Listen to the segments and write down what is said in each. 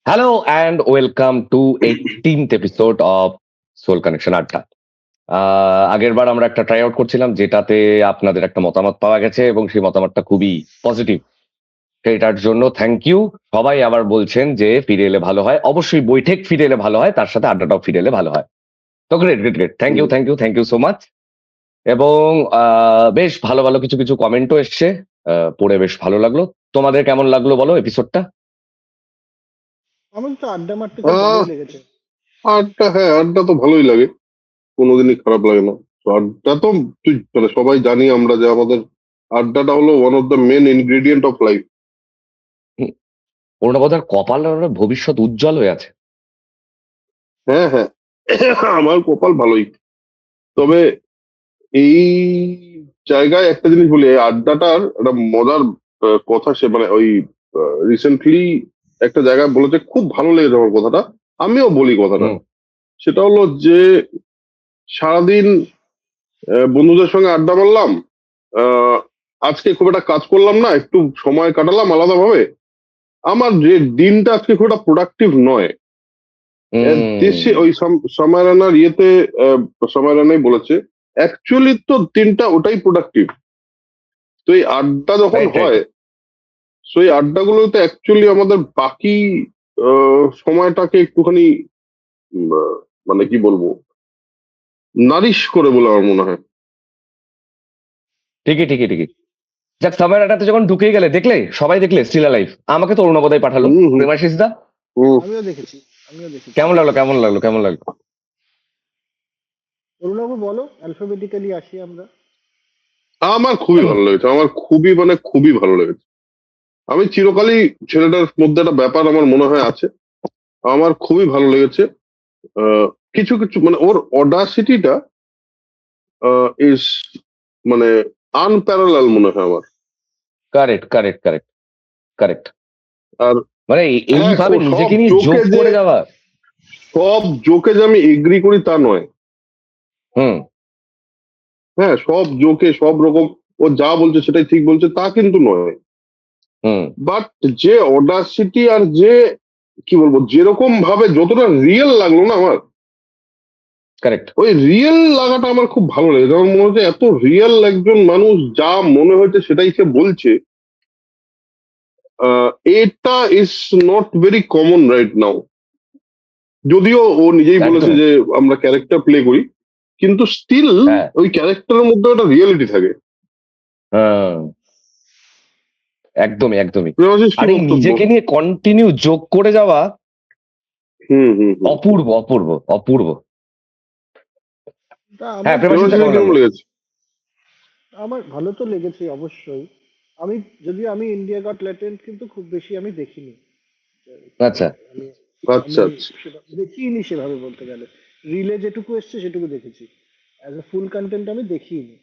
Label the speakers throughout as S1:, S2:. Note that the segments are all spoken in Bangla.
S1: Hello and welcome to 18th episode of soul connection আড্ডা। আগের বার আমরা একটা ট্রাই আউট করছিলাম যেটাতে আপনাদের একটা মতামত পাওয়া গেছে এবং সেই মতামতটা খুবই পজিটিভ। সেটার জন্য থ্যাংক ইউ। সবাই আবার বলছেন যে ফিরে এলে ভালো হয়, অবশ্যই বৈঠক ফিরে এলে ভালো হয়, তার সাথে আড্ডাটাও ফিরে এলে ভালো হয়। তো great great great, thank you
S2: hmm.
S1: Thank you thank you so much. এবং বেশ ভালো ভালো কিছু কিছু কমেন্টও এসছে, পড়ে বেশ ভালো লাগলো। তোমাদের কেমন লাগলো বলো এপিসোডটা?
S3: আমার তো আড্ডা মারতে খুব
S2: আহ
S3: ভালোই লেগেছে।
S2: আড্ডা তো ভালোই লাগে, কোনোদিনই খারাপ লাগে না। তো আড্ডা তো তুই মানে সবাই জানি আমরা যে আমাদের আড্ডাটা হলো one of the main ingredient of life.
S1: ওর বোধহয় কপালের ভবিষ্যৎ উজ্জ্বল হয়ে আছে।
S2: হ্যাঁ হ্যাঁ, আমার কপাল ভালোই। তবে এই জায়গায় একটা জিনিস বলি, এই আড্ডাটার একটা মজার কথা, সে মানে ওই রিসেন্টলি একটা জায়গায় বলেছে, খুব ভালো লেগেছে আমার কথাটা। আমিও বলি কথাটা।
S1: হুম
S2: সেটা হলো যে সারাদিন বন্ধুদের সঙ্গে আড্ডা মারলাম, আহ, আজকে খুব একটা কাজ করলাম না, একটু সময় কাটালাম আলাদাভাবে, আমার যে দিনটা আজকে খুব একটা প্রোডাক্টিভ নয়। দেশে ওই সময় রানার ইয়েতে সময় রানাই বলেছে অ্যাকচুয়ালি তো দিনটা ওটাই প্রোডাক্টিভ। তো এই আড্ডা যখন
S1: রাইট রাইট।
S2: হয়, তো এই আড্ডাগুলোতে অ্যাকচুয়ালি আমাদের বাকি সময়টাকে একটুখানি মানে কি বলবো, নারিশ করে বলে আমার মনে হয়।
S1: ঠিকই ঠিকই ঠিকই। যাক, সামার আড্ডাতে যখন ঢুকে গেলে, দেখলে সবাই দেখলে স্টিল লাইফ, আমাকে তো অরুণাবোধাই পাঠালো।
S2: হুম হুম
S1: প্রেমাশিস দা,
S2: হুম।
S3: আমিও দেখেছি আমিও দেখেছি
S1: কেমন লাগলো কেমন লাগলো কেমন লাগলো?
S3: অরুণবাবু বলো, অ্যালফাবেটিক্যালি আসি আমরা।
S2: আমার খুবই ভালো লেগেছে, আমার খুবই মানে খুবই ভালো লেগেছে। আমি চিরকালই ছেলেটার মধ্যে একটা ব্যাপার আমার মনে হয় আছে, আমার খুবই ভালো লেগেছে। আহ, কিছু কিছু মানে ওর অডাসিটিটা ইজ মানে আনপ্যারালাল মনে হয় আমার।
S1: Correct correct correct correct.
S2: আর
S1: মানে
S2: হ্যাঁ,
S1: এইভাবে
S2: সব
S1: নিজেকে নিয়ে যোগ
S2: জোকে যে
S1: করে যাওয়া।
S2: আমি এগ্রি করি তা নয়।
S1: হুম
S2: হ্যাঁ, সব জোকে সব রকম ও যা বলছে সেটাই ঠিক বলছে তা কিন্তু নয়।
S1: হুম।
S2: বাট যে অডাসিটি আর যে কি বলবো, যেরকম ভাবে যতটা রিয়েল লাগলো না আমার,
S1: কারেক্ট।
S2: ওই রিয়েল লাগাটা আমার খুব ভালো লেগেছে। আমার মনে হচ্ছে এত রিয়েল একজন মানুষ যা মনে হয়েছে সেটাই সে বলছে। এটা is not very common right now. যদিও ও নিজেই বলেছে
S1: একদমই।
S2: যে আমরা ক্যারেক্টার প্লে করি, কিন্তু স্টিল
S1: হ্যাঁ
S2: ওই ক্যারেক্টারের মধ্যে একটা রিয়েলিটি থাকে।
S1: হ্যাঁ, একদমই একদমই।
S2: প্রেমাশিস কি
S1: আর এই
S2: বক্তব্য?
S1: নিজেকে নিয়ে কন্টিনিউ যোগ করে যাওয়া
S2: হুম হুম হুম।
S1: অপূর্ব অপূর্ব অপূর্ব।
S3: তা
S1: হ্যাঁ,
S3: আমার
S1: প্রেমাশিস দা
S2: প্রেমাশিসের
S1: কেমন
S2: কিরকম
S1: লাগলো?
S2: লেগেছে?
S3: আমার ভালো তো লেগেছে অবশ্যই। আমি যদিও আমি ইন্ডিয়া গট ল্যাটেন্ট কিন্তু খুব বেশি আমি দেখিনি।
S1: আচ্ছা
S3: আমি
S2: আচ্ছা
S3: আমি
S2: আচ্ছা।
S3: দেখিনি সেভাবে বলতে গেলে। রিলে যেটুকু এসছে সেটুকু দেখেছি, অ্যাজ এ ফুল কন্টেন্ট আমি দেখিনি।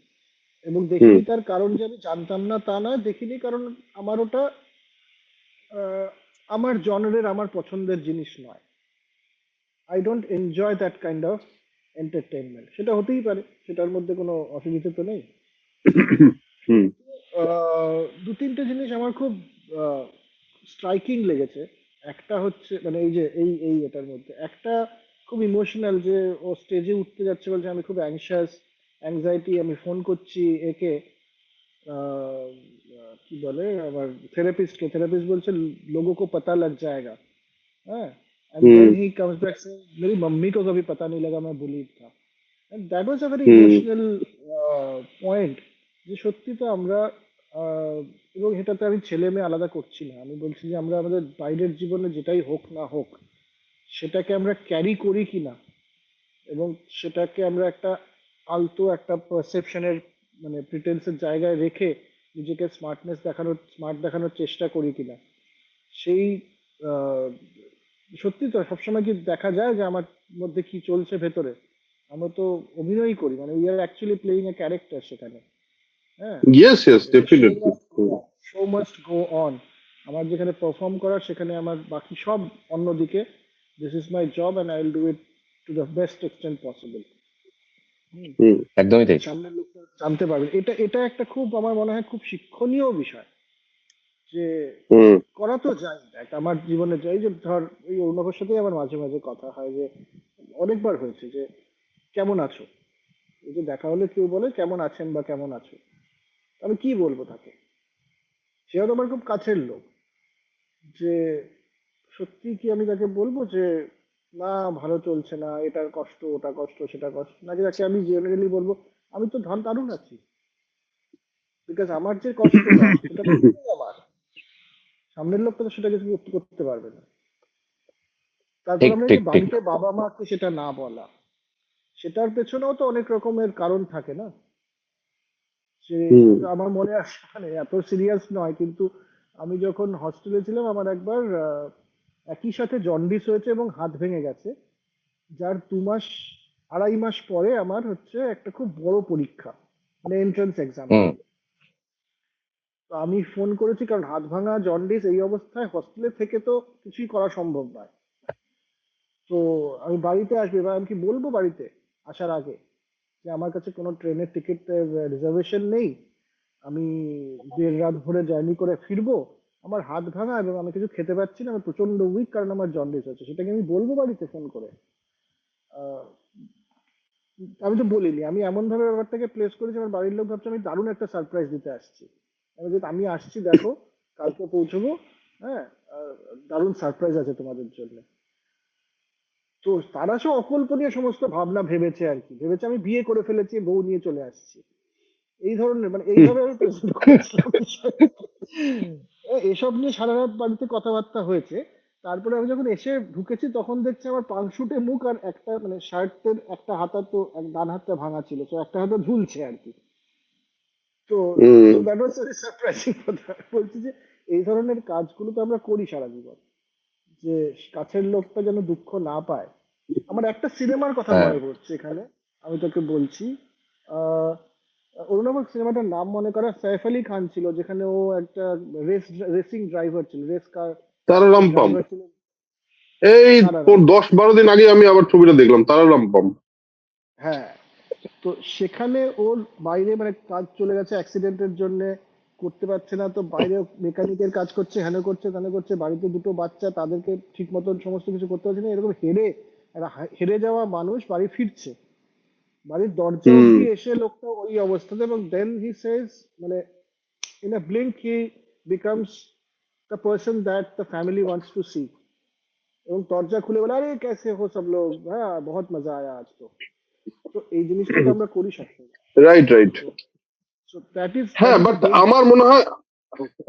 S3: এবং
S2: হুম
S3: দেখিনি তার কারণ যে আমি জানতাম না তা নয়, দেখিনি কারণ আমার ওটা আহ, আমার জনরের আমার পছন্দের জিনিস নয়। I don't enjoy that kind of entertainment. সেটা হতেই পারে, সেটার মধ্যে কোনো অসুবিধা তো নেই।
S2: হুম
S3: দু তিনটে জিনিস আমার খুব স্ট্রাইকিং লেগেছে। একটা হচ্ছে মানে এই যে এই এই এটার মধ্যে একটা খুব ইমোশনাল, যে ও স্টেজে উঠতে যাচ্ছে বলছে আমি খুব অ্যাংশাস, অ্যাংজাইটি, আমি ফোন করছি একে আহ, কি বলে আমার থেরাপিস্টকে, থেরাপিস্ট বলছে লোগों को पता लग जाएगा। हाँ, and
S2: hmm
S3: then he comes back saying मेरी मम्मी को कभी पता नहीं लगा मैं बुली था। and that was a very
S2: hmm
S3: emotional point। যে সত্যি তো আমরা আহ, এবং এটাতে আমি ছেলে মেয়ে আলাদা করছি না, আমি বলছি যে আমরা আমাদের বাইরের জীবনে যেটাই হোক না হোক সেটাকে আমরা ক্যারি করি কিনা, এবং সেটাকে আমরা একটা আলতো একটা পারসেপশনের মানে প্রিটেন্সের জায়গায় রেখে নিজেকে স্মার্ট দেখানোর চেষ্টা করি কিনা। সেই আহ, সত্যি তো সবসময় কি দেখা যায় যে আমার মধ্যে কি চলছে ভেতরে। আমরা তো অভিনয় করি, মানে we are actually playing a character সেখানে। হ্যাঁ,
S2: yes yes definitely.
S3: Show must go on. আমার যেখানে পারফর্ম করার সেখানে আমার বাকি সব অন্যদিকে। This is my job and I will do it to the best extent possible.
S2: হুম
S1: একদমই তাই।
S3: সামনের লোকটা জানতে পারবে, এটা এটা একটা খুব আমার মনে হয় খুব শিক্ষণীয় বিষয়। যে
S2: হুম
S3: করা তো যায়, দেখ আমার জীবনে যাই যে ধর এই অরুণাভের সাথেই আমার মাঝে মাঝে কথা হয়, যে অনেকবার হয়েছে যে কেমন আছো, এই যে দেখা হলে কেউ বলে কেমন আছেন বা কেমন আছো, আমি কি বলবো তাকে? সেও তো আমার খুব কাছের লোক, যে সত্যি কি আমি তাকে বলবো যে না ভালো চলছে না, এটার কষ্ট ওটা কষ্ট সেটা কষ্ট, নাকি তাকে আমি জেনারেলি বলবো আমি তো দারুণ আছি? বিকজ আমার যে কষ্টটা সেটা তো শুধুই আমার, সামনের লোকটা তো সেটা কিছু করতে পারবে না। তারপর
S1: ঠিক
S3: আমরা এই
S1: ঠিক
S3: যে
S1: ঠিক।
S3: বাড়িতে বাবা মাকে সেটা না বলা, সেটার পেছনেও তো অনেক রকমের কারণ থাকে না। যে
S2: হুম
S3: আমার মনে আছে, মানে এত সিরিয়াস নয় কিন্তু আমি যখন হস্টেলে ছিলাম আমার একবার একই সাথে জন্ডিস হয়েছে এবং হাত ভেঙে গেছে, যার 2 মাস 2.5 মাস পরে আমার হচ্ছে একটা খুব বড় পরীক্ষা, মানে এন্ট্রান্স এক্সাম
S1: হুম।
S3: হবে। তো আমি ফোন করেছি কারণ হাত ভাঙা জন্ডিস এই অবস্থায় হস্টেলে থেকে তো কিছুই করা সম্ভব নয়। তো আমি বাড়িতে আসবো, এবার আমি কি বলবো বাড়িতে আসার আগে যে আমার কাছে কোনো ট্রেনের টিকিট রিজার্ভেশন নেই, আমি 1.5 রাত ধরে জার্নি করে ফিরবো, আমার হাত ভাঙা এবং আমি কিছু খেতে পাচ্ছি না, আমি প্রচন্ড উইক কারণ আমার জন্ডিস হচ্ছে, সেটাকে আমি বলবো বাড়িতে ফোন করে? আহ, আমি তো বলিনি, আমি এমন ভাবে ব্যাপারটাকে প্লেস করেছি আমার বাড়ির লোক ভাবছে আমি দারুণ একটা সারপ্রাইজ দিতে আসছি। আমি আসছি দেখো, কালকে পৌঁছবো, হ্যাঁ, আহ, দারুণ সারপ্রাইজ আছে তোমাদের জন্য। তো তারা সব অকল্পনীয় সমস্ত ভাবনা ভেবেছে আর কি, ভেবেছে আমি বিয়ে করে ফেলেছি, বউ নিয়ে চলে আসছি, এই ধরনের, মানে এইভাবে আমি প্রেজেন্ট করেছিলাম বিষয়টাকে। এসব নিয়ে সারা রাত বাড়িতে কথাবার্তা হয়েছে। তারপরে আমি যখন এসে ঢুকেছি তখন দেখছি আমার পাংশুটে মুখ, আর একটা মানে শার্টের একটা হাতা তো ডান হাতটা ভাঙা ছিল, তো একটা হাতে ঝুলছে আর কি। তো
S2: hmm
S3: that was very surprising কথা। বলছি যে এই ধরনের কাজগুলো তো আমরা করি সারা জীবন, যে কাছের লোকটা যেন দুঃখ না পায়। আমার একটা সিনেমার কথা
S1: হ্যাঁ।
S3: মনে পড়ছে এখানে, আমি তোকে বলছি। আহ অরুণাবক সিনেমাটার নাম মনে করা, সাইফ আলী খান ছিল যেখানে ও একটা রেসিং ড্রাইভার ছিল, রেস কার
S2: তারা রামপাম।
S3: ড্রাইভার ছিল।
S2: এই তোর
S3: তারারাম,
S2: 10-12 দিন আগে আমি আবার ছবিটা দেখলাম, তারা রামপাম।
S3: হ্যাঁ। তো সেখানে ওর বাইরে মানে কাজ চলে গেছে অ্যাক্সিডেন্টের জন্য, করতে পারছে না, তো বাইরে মেকানিকের কাজ করছে, হ্যানো করছে ত্যানো করছে, বাড়িতে দুটো বাচ্চা তাদেরকে ঠিক মতন সমস্ত কিছু করতে পারছে না, এরকম হেরে একটা হেরে যাওয়া মানুষ বাড়ি ফিরছে, বাড়ির দরজা
S2: হুম
S3: অব্দি এসে লোকটা ওই অবস্থাতে, এবং দেন হি সেজ মানে in a blink he becomes the person that the family wants to see, এবং দরজা খুলে বলে আরে कैसे हो सब लोग, হ্যাঁ बहुत मजा आया आज तो। তো এই জিনিসটা তো আমরা করি সবসময়।
S2: Right right.
S3: তো so that
S2: হ্যাঁ,
S3: is a
S2: বাট
S3: big,
S2: আমার মনে হয়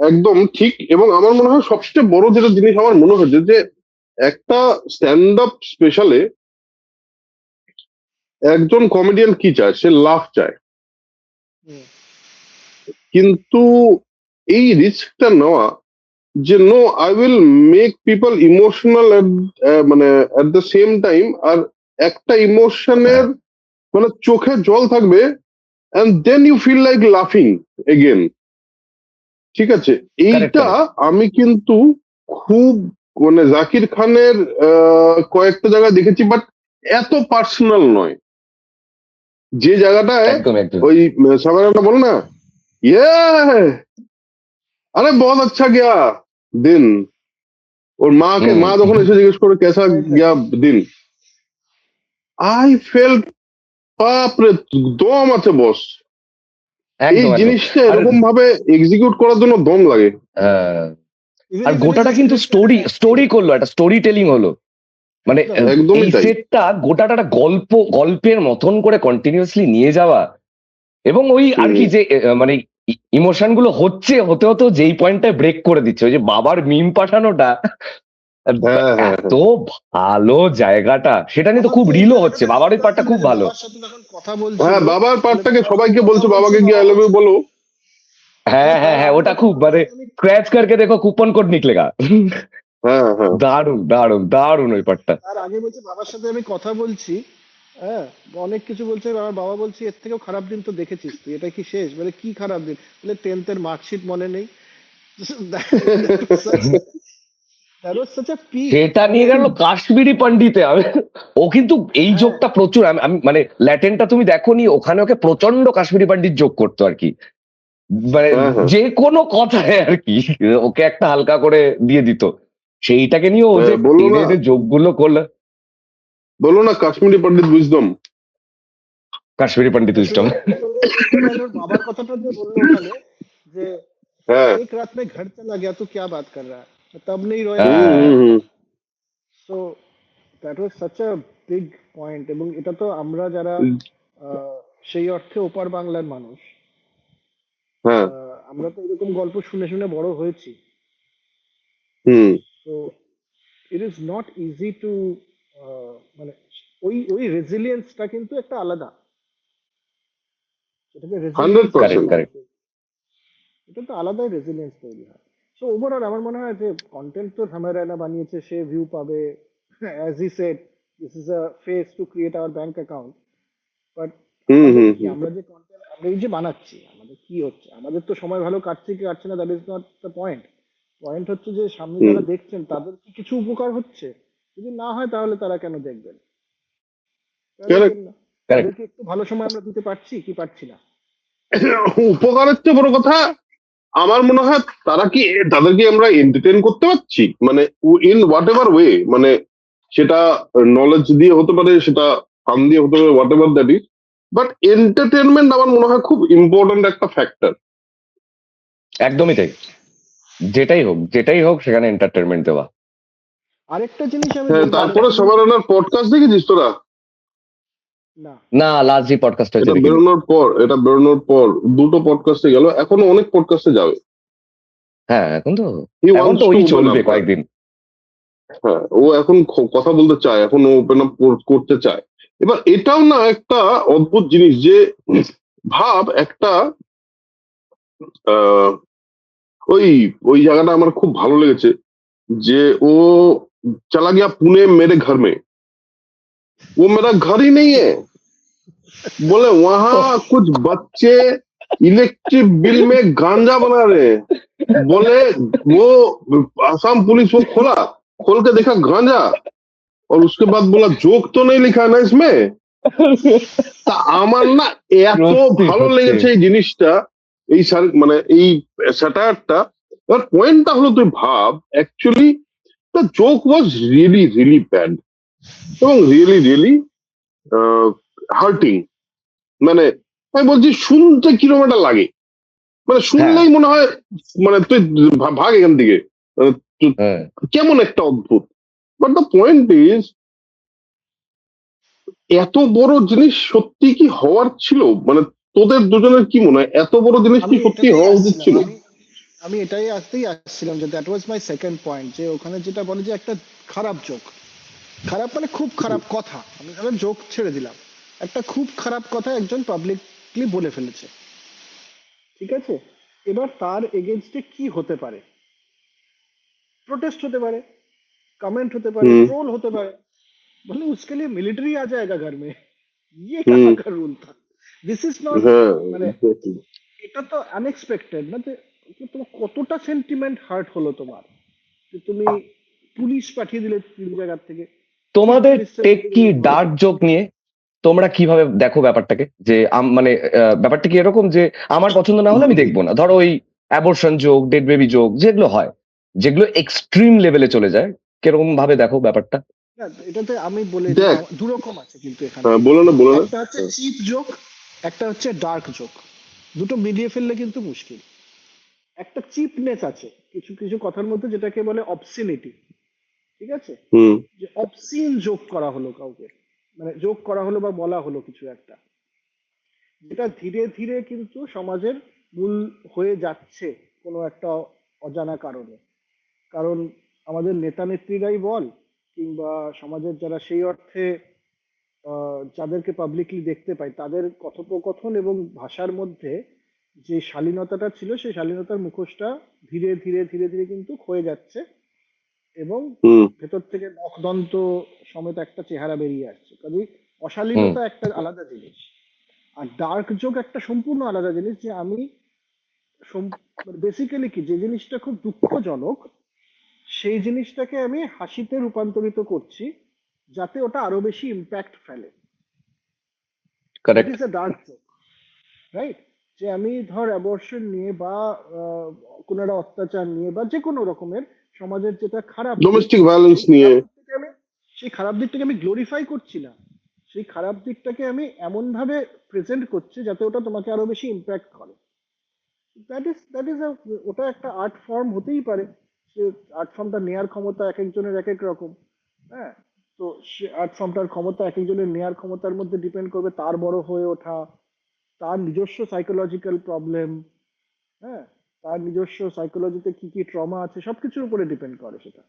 S2: একদম ঠিক, এবং আমার মনে হয় সবচেয়ে বড় যেটা জিনিস আমার মনে হচ্ছে যে একটা স্ট্যান্ড আপ স্পেশালে একজন কমেডিয়ান কি চায়, সে লাভ চায়।
S3: হুম,
S2: কিন্তু এই রিস্কটা নেওয়া যে no, I will make people emotional মানে এট দ্য সেম টাইম, আর একটা ইমোশনের
S1: হ্যাঁ।
S2: মানে চোখে জল থাকবে, and then you feel like laughing again। ঠিক আছে,
S1: কারেক্ট
S2: এইটা
S1: কারেক্ট।
S2: আমি কিন্তু খুব মানে জাকির খানের কয়েকটা জায়গায় দেখেছি, বাট এত পার্সোনাল নয়। যে জায়গাটায়
S1: একদম একদম।
S2: ওই সাবানাটা বল না, ইয়ে আরে বহুত আচ্ছা গিয়া দিন, ওর মাকে,
S1: হুম।
S2: মা যখন এসে জিজ্ঞেস করে কেসা
S3: right, right.
S2: গিয়া দিন, আই ফেল্ট বাপরে, দম আছে বস। এই
S1: একদম একদম।
S2: জিনিসটা
S1: আর
S2: এরকম ভাবে এক্সিকিউট করার জন্য দম লাগে।
S1: আহ,
S3: Even
S1: আর
S3: if it is
S1: গোটাটা
S3: a
S1: কিন্তু
S3: scripted
S1: স্টোরি
S3: acting,
S1: স্টোরি করলো, একটা স্টোরি টেলিং হলো। মানে
S3: একদম।
S2: একদমই
S1: এই
S2: তাই।
S1: সেটটা গোটাটা একটা গল্পের মতন করে কন্টিনিউয়াসলি নিয়ে যাওয়া, এবং ওই আর
S2: হুম
S1: কি যে মানে ইমোশন গুলো হতে হতে যেই পয়েন্টটায় ব্রেক করে দিচ্ছে, ওই যে বাবার মিম পাঠানোটা,
S2: হ্যাঁ হ্যাঁ
S1: এত
S2: হ্যাঁ
S1: ভালো জায়গাটা, সেটা নিয়ে তো
S3: আমার
S1: খুব
S3: তো এই
S1: রিলও হচ্ছে,
S3: জায়গাটাতে
S1: বাবার ওই
S3: মজা
S1: পার্টটা
S3: ছিল
S1: খুব
S3: যে
S1: ভালো।
S3: বাবার সাথে যখন কথা
S2: হ্যাঁ,
S3: বলছিল,
S2: বাবার
S3: মানে
S2: পার্টটাকে
S3: বাবার সাথে
S2: সবাইকে
S3: কথা
S2: বলছে বাবাকে
S3: বলছে,
S2: গিয়ে আই
S3: বাবা
S2: লাভ ইউ
S3: বলছে,
S2: বলো।
S1: হ্যাঁ হ্যাঁ
S3: তার
S1: হ্যাঁ,
S3: আগে
S1: ওটা
S3: যখন
S1: খুব মানে
S3: বলছে আমি,
S1: স্ক্র্যাচ করকে দেখো কুপন কোড নিকলেগা।
S2: হ্যাঁ হ্যাঁ
S1: দারুণ দারুণ দারুণ ওই পার্টটা।
S3: তার আগে বলছে বাবার সাথে আমি কথা বলছি, হ্যাঁ, অনেক কিছু বলছে, আমার বাবা বলছে এর থেকেও খারাপ দিন তো দেখেছিস তুই, এটা কি শেষ? বলে কি খারাপ দিন? বলে 10th-এর মার্কশিট মনে নেই। That was such a peak,
S1: সেটা
S3: মানে
S1: নিয়ে গেল কাশ্মীরি পন্ডিতে। ও কিন্তু এই
S3: হ্যাঁ,
S1: জোকটা প্রচুর, আমি মানে ল্যাটেনটা তুমি দেখোনি, ওখানে ওকে প্রচন্ড কাশ্মীরি পন্ডিত যোগ করতো আর কি। মানে
S2: হ্যাঁ হ্যাঁ
S1: যে কোনো কথায় আর কি ওকে একটা হালকা করে দিয়ে দিত, সেইটাকে নিয়ে ও যে
S2: বললো
S1: টেনে
S2: না,
S1: এনে যোগগুলো করলো।
S2: বললো না কাশ্মীরি পন্ডিত উইজডম।
S1: কাশ্মীরি পন্ডিত উইজডম।
S3: এবার ওর বাবার কথাটা যে বললো ওখানে যে
S2: হ্যাঁ
S3: एक रात में घर चला गया तो क्या बात कर रहा है, तब नहीं रोया
S2: হুম
S3: तो
S2: হুম
S3: कब।
S2: হুম
S3: so that was such a big point. এবং এটা তো আমরা যারা সেই অর্থে ওপার বাংলার মানুষ,
S2: হ্যাঁ
S3: আমরা তো এরকম গল্প শুনে শুনে বড় হয়েছি।
S2: হুম
S3: তো it is not easy to, মানে ওই ওই রেজিলিয়েন্সটা কিন্তু একটা আলাদা, এটাকে রেজিলিয়েন্স বলে
S2: 100%।
S1: Correct, correct.
S3: মানুষের, এটা তো আলাদাই রেজিলিয়েন্স তৈরি হয়। সো ওভারঅল আমার মনে হয় যে কন্টেন্ট তো ধামের রায়না বানিয়েছে, সে ভিউ পাবে, as he said this is a face to create our bank account. But
S2: hmm
S3: আমাদের
S2: হুম
S3: কি,
S2: হুম
S3: আমরা যে কন্টেন্ট আমরা এই যে বানাচ্ছি, আমাদের কি হচ্ছে? আমাদের তো সময় ভালো কাটছে কি কাটছে না, that is not the point. Point হচ্ছে যে সামনে
S2: হুম
S3: যারা দেখছেন তাদের কি কিছু উপকার হচ্ছে? যদি না হয় তাহলে তারা কেন দেখবেন? তারা
S2: কারেক্ট।
S3: দেখবেন না।
S1: কারেক্ট।
S3: তাদেরকে একটু ভালো সময় আমরা দিতে পারছি কি পারছি না?
S2: উপকারের চেয়ে বড় কথা আমার মনে হয় তারা কি, তাদেরকে আমরা এন্টারটেইন করতে পারছি, মানে ইন হোয়াট এভার ওয়ে, মানে সেটা নলেজ দিয়ে হতে পারে, সেটা ফান দিয়ে হতে পারে, what ever that is, but entertainment আমার মনে হয় খুব ইম্পর্ট্যান্ট একটা ফ্যাক্টর।
S1: একদমই তাই। যেটাই হোক, যেটাই হোক, সেখানে এন্টারটেনমেন্ট দেওয়া।
S3: আরেকটা জিনিস আমি
S2: হ্যাঁ,
S3: বলবো,
S2: তারপরে
S3: আরেকটা জিনিস
S2: সবার
S3: আমি,
S2: রান্নার পডকাস্ট দেখেছিস তোরা?
S3: না
S1: না, লাস্ট যে পডকাস্ট
S2: এটা
S1: হয়েছে দেখিনি।
S2: বেরোনোর পর, এটা বেরোনোর পর দুটো পডকাস্টে গেল, এখনো অনেক পডকাস্টে যাবে।
S1: হ্যাঁ, এখন তো,
S2: হি
S1: এখন তো
S2: ওয়ান্টস টু
S1: ওই
S2: ওপেন
S1: চলবে
S2: আপ।
S1: কয়েকদিন।
S2: হ্যাঁ, ও এখন কথা বলতে চায়, এখন ও ওপেন আপ করতে চায়। এবার এটাও না একটা অদ্ভুত জিনিস যে, ভাব একটা আহ, ওই ওই জায়গাটা আমার খুব ভালো লেগেছে যে ও चला गया पुणे मेरे घर में, वो मेरा घर ही नहीं है, बोले वहां कुछ बच्चे इलेक्ट्रिक बिल में गांजा बना रहे हैं, बोले वो आसाम पुलिस वो खोला, खोल के देखा गांजा, और उसके बाद बोला जोक तो नहीं लिखा है ना इसमें। তা আমার না এত
S1: সত্যি
S2: ভালো
S1: সত্যি।
S2: লেগেছে এই জিনিসটা, এই মানে এই স্যাটায়ারটা। এবার পয়েন্টটা হলো তুই ভাব, actually the joke was really really bad এবং রিয়েলি রিয়েলি হার্টিং। মানে আমি বলছি শুনতে কিরকম একটা লাগে, মানে
S1: হ্যাঁ,
S2: শুনলেই মনে হয় মানে তুই ভাগ এখান থেকে, মানে
S1: হ্যাঁ।
S2: কেমন একটা অদ্ভুত। বাট দ্য পয়েন্ট ইজ, এত বড় জিনিস সত্যি কি হওয়ার ছিল? মানে তোদের দুজনের কি মনে হয়, এত বড় জিনিস কি
S3: আমি
S2: সত্যি
S3: এটাতেই
S2: হওয়া উচিত
S3: আসছিলাম,
S2: ছিল?
S3: আমি আমি এটাই আসতেই আসছিলাম যে that was my second point, যে ওখানে যেটা বলে যে একটা খারাপ জোক, খারাপ মানে খুব খারাপ কথা, আমি তাহলে জোক ছেড়ে দিলাম, একটা খুব খারাপ কথা একজন পাবলিকলি বলে ফেলেছে, ঠিক আছে? এবার তার এগেনস্টে কি হতে পারে? प्रोटेस्ट होते पारे, कमेंट होते पारे,
S2: হুম
S3: ट्रोल होते पारे। बोले उसके लिए मिलिट्री आ जाएगा घर में, ये
S2: হুম
S3: कहाँ का रूल था? दिस इज नॉट,
S2: হ্যাঁ
S3: মানে
S2: exactly।
S3: এটা তো আনএক্সপেক্টেড না, যে তোমার কতটা সেন্টিমেন্ট হার্ট হলো তোমার, যে তুমি পুলিশ পাঠিয়ে দিলে তিন জায়গার থেকে, চিফ
S1: তোমাদের
S3: মিনিস্টার
S1: টেক
S3: পাঠিয়ে
S1: কি
S3: দিলে
S1: ডার্ক জোক নিয়ে? তোমরা কিভাবে দেখো ব্যাপারটাকে? যে মানে ব্যাপারটা কি এরকম যে আমার পছন্দ না হলে আমি দেখবো না, ধরো ওই abortion joke, dead baby joke যেগুলো হয়, যেগুলো এক্সট্রিম লেভেলে চলে যায়, কিরকম ভাবে দেখো ব্যাপারটা?
S3: না, এটাতে আমি বলে দিই,
S2: দেখ,
S3: দু রকম আছে কিন্তু এখানে।
S2: হ্যাঁ, বলে না বলে না।
S3: একটা হচ্ছে চিপ জোক, একটা হচ্ছে ডার্ক জোক, দুটো মিলিয়ে ফেললে কিন্তু মুশকিল। একটা চিপনেস আছে কিছু কিছু কথার মধ্যে, যেটাকে বলে অবসিনিটি, ঠিক আছে?
S2: হুম
S3: যে অবসিন যোগ করা হলো কাউকে, মানে যোগ করা হলো বা বলা হলো কিছু একটা, যেটা ধীরে ধীরে কিন্তু সমাজের মূল হয়ে যাচ্ছে কোনো একটা অজানা কারণে। কারণ আমাদের নেতা নেত্রীরাই বল, কিংবা সমাজের যারা সেই অর্থে যাদেরকে পাবলিকলি দেখতে পাই, তাদের কথোপকথন এবং ভাষার মধ্যে যে শালীনতাটা ছিল, সেই শালীনতার মুখোশটা ধীরে ধীরে ধীরে ধীরে কিন্তু ক্ষয়ে যাচ্ছে, এবং
S2: হুম
S3: ভেতর থেকে নখদন্ত সমেত একটা চেহারা বেরিয়ে আসছে। কাজেই
S1: হুম।
S3: অশালীনতা একটা আলাদা জিনিস, আর ডার্ক জোক একটা সম্পূর্ণ আলাদা জিনিস। যে আমি বেসিক্যালি কি, যে জিনিসটা খুব দুঃখজনক, সেই জিনিসটাকে আমি হাসিতে রূপান্তরিত করছি, যাতে ওটা আরো বেশি ইম্প্যাক্ট ফেলে। That
S1: correct.
S3: Is a dark joke, right? যে আমি ধর অ্যাবর্শন নিয়ে বা কোনো একটা অত্যাচার নিয়ে বা যে কোনো রকমের সমাজের যেটা খারাপ দিক,
S2: ডোমেস্টিক ভায়োলেন্স
S3: সেই
S2: নিয়ে।
S3: খারাপ দিকটাকে আমি সেই খারাপ দিকটাকে আমি গ্লোরিফাই করছি না, সেই খারাপ দিকটাকে আমি এমন ভাবে প্রেজেন্ট করছি যাতে ওটা তোমাকে আরো বেশি ইম্প্যাক্ট করে। দ্যাট ইজ ওটা একটা আর্ট ফর্ম হতেই পারে। সে আর্ট ফর্মটা নেয়ার ক্ষমতা এক একজনের এক এক রকম। হ্যাঁ, তো সে আর্ট ফর্মটার ক্ষমতা এক একজনের নেয়ার ক্ষমতার মধ্যে ডিপেন্ড করবে তার বড় হয়ে ওঠা, তার নিজস্ব সাইকোলজিক্যাল প্রবলেম, হ্যাঁ, তার নিজস্ব সাইকোলজিতে কি কি ট্রমা আছে সবকিছুর উপরে ডিপেন্ড করে সেটা।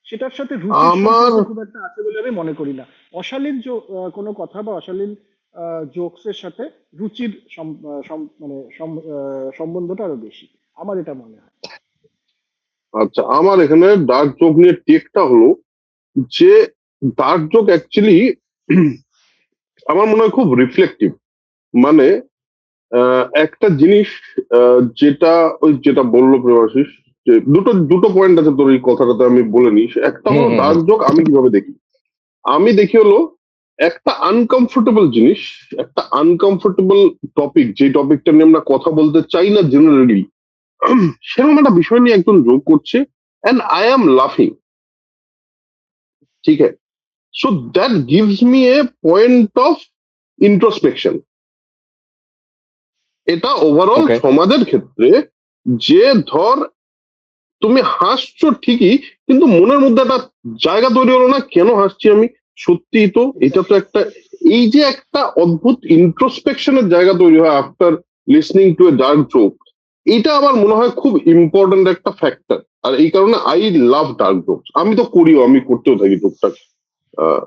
S3: সেটার সাথে রুচির
S2: আমার
S3: সম্পর্ক খুব একটা আছে বলে আমি মনে করি না। অশালীন কোনো কথা বা অশালীন জোকসের সাথে রুচির সম্বন্ধটা আরো বেশি, আমার এটা মনে হয়।
S2: আচ্ছা, আমার এখানে ডার্ক জোক নিয়ে টেকটা হলো যে ডার্ক জোক অ্যাকচুয়ালি আমার মনে হয় খুব রিফ্লেক্টিভ। মানে একটা জিনিস যেটা যেটা বললো প্রেমাশিস, যে দুটো দুটো পয়েন্ট আছে তোর এই কথাটাতে, আমি বলে নিস। একটা
S1: হুম
S2: হলো
S1: হুম
S2: ডার্ক
S1: হুম
S2: জোক আমি কিভাবে দেখি। আমি দেখি হলো একটা আনকমফোর্টেবল জিনিস, একটা আনকমফোর্টেবল টপিক, যে টপিকটা নিয়ে আমরা কথা বলতে চাই না জেনারেলি, সেরকম একটা বিষয় নিয়ে একজন যোগ করছে অ্যান্ড আই এম লাফিং, ঠিক আছে? So that gives me a point of introspection. এটা ওভারঅল
S1: ওকে
S2: সমাজের ক্ষেত্রে, যে ধর তুমি হাসছো ঠিকই, কিন্তু মনের মধ্যে একটা জায়গা তৈরি হলো না, কেন হাসছি আমি, সত্যিই তো এটা তো
S3: এক্স্যাক্টলি।
S2: একটা, এই যে একটা অদ্ভুত ইন্ট্রোস্পেকশনের জায়গা তৈরি হয় after listening to a dark joke, এটা আমার মনে হয় খুব ইম্পর্টেন্ট একটা ফ্যাক্টর। আর এই কারণে আই লাভ ডার্ক জোকস। আমি তো করিও, আমি করতেও থাকি টুকটাক। আহ,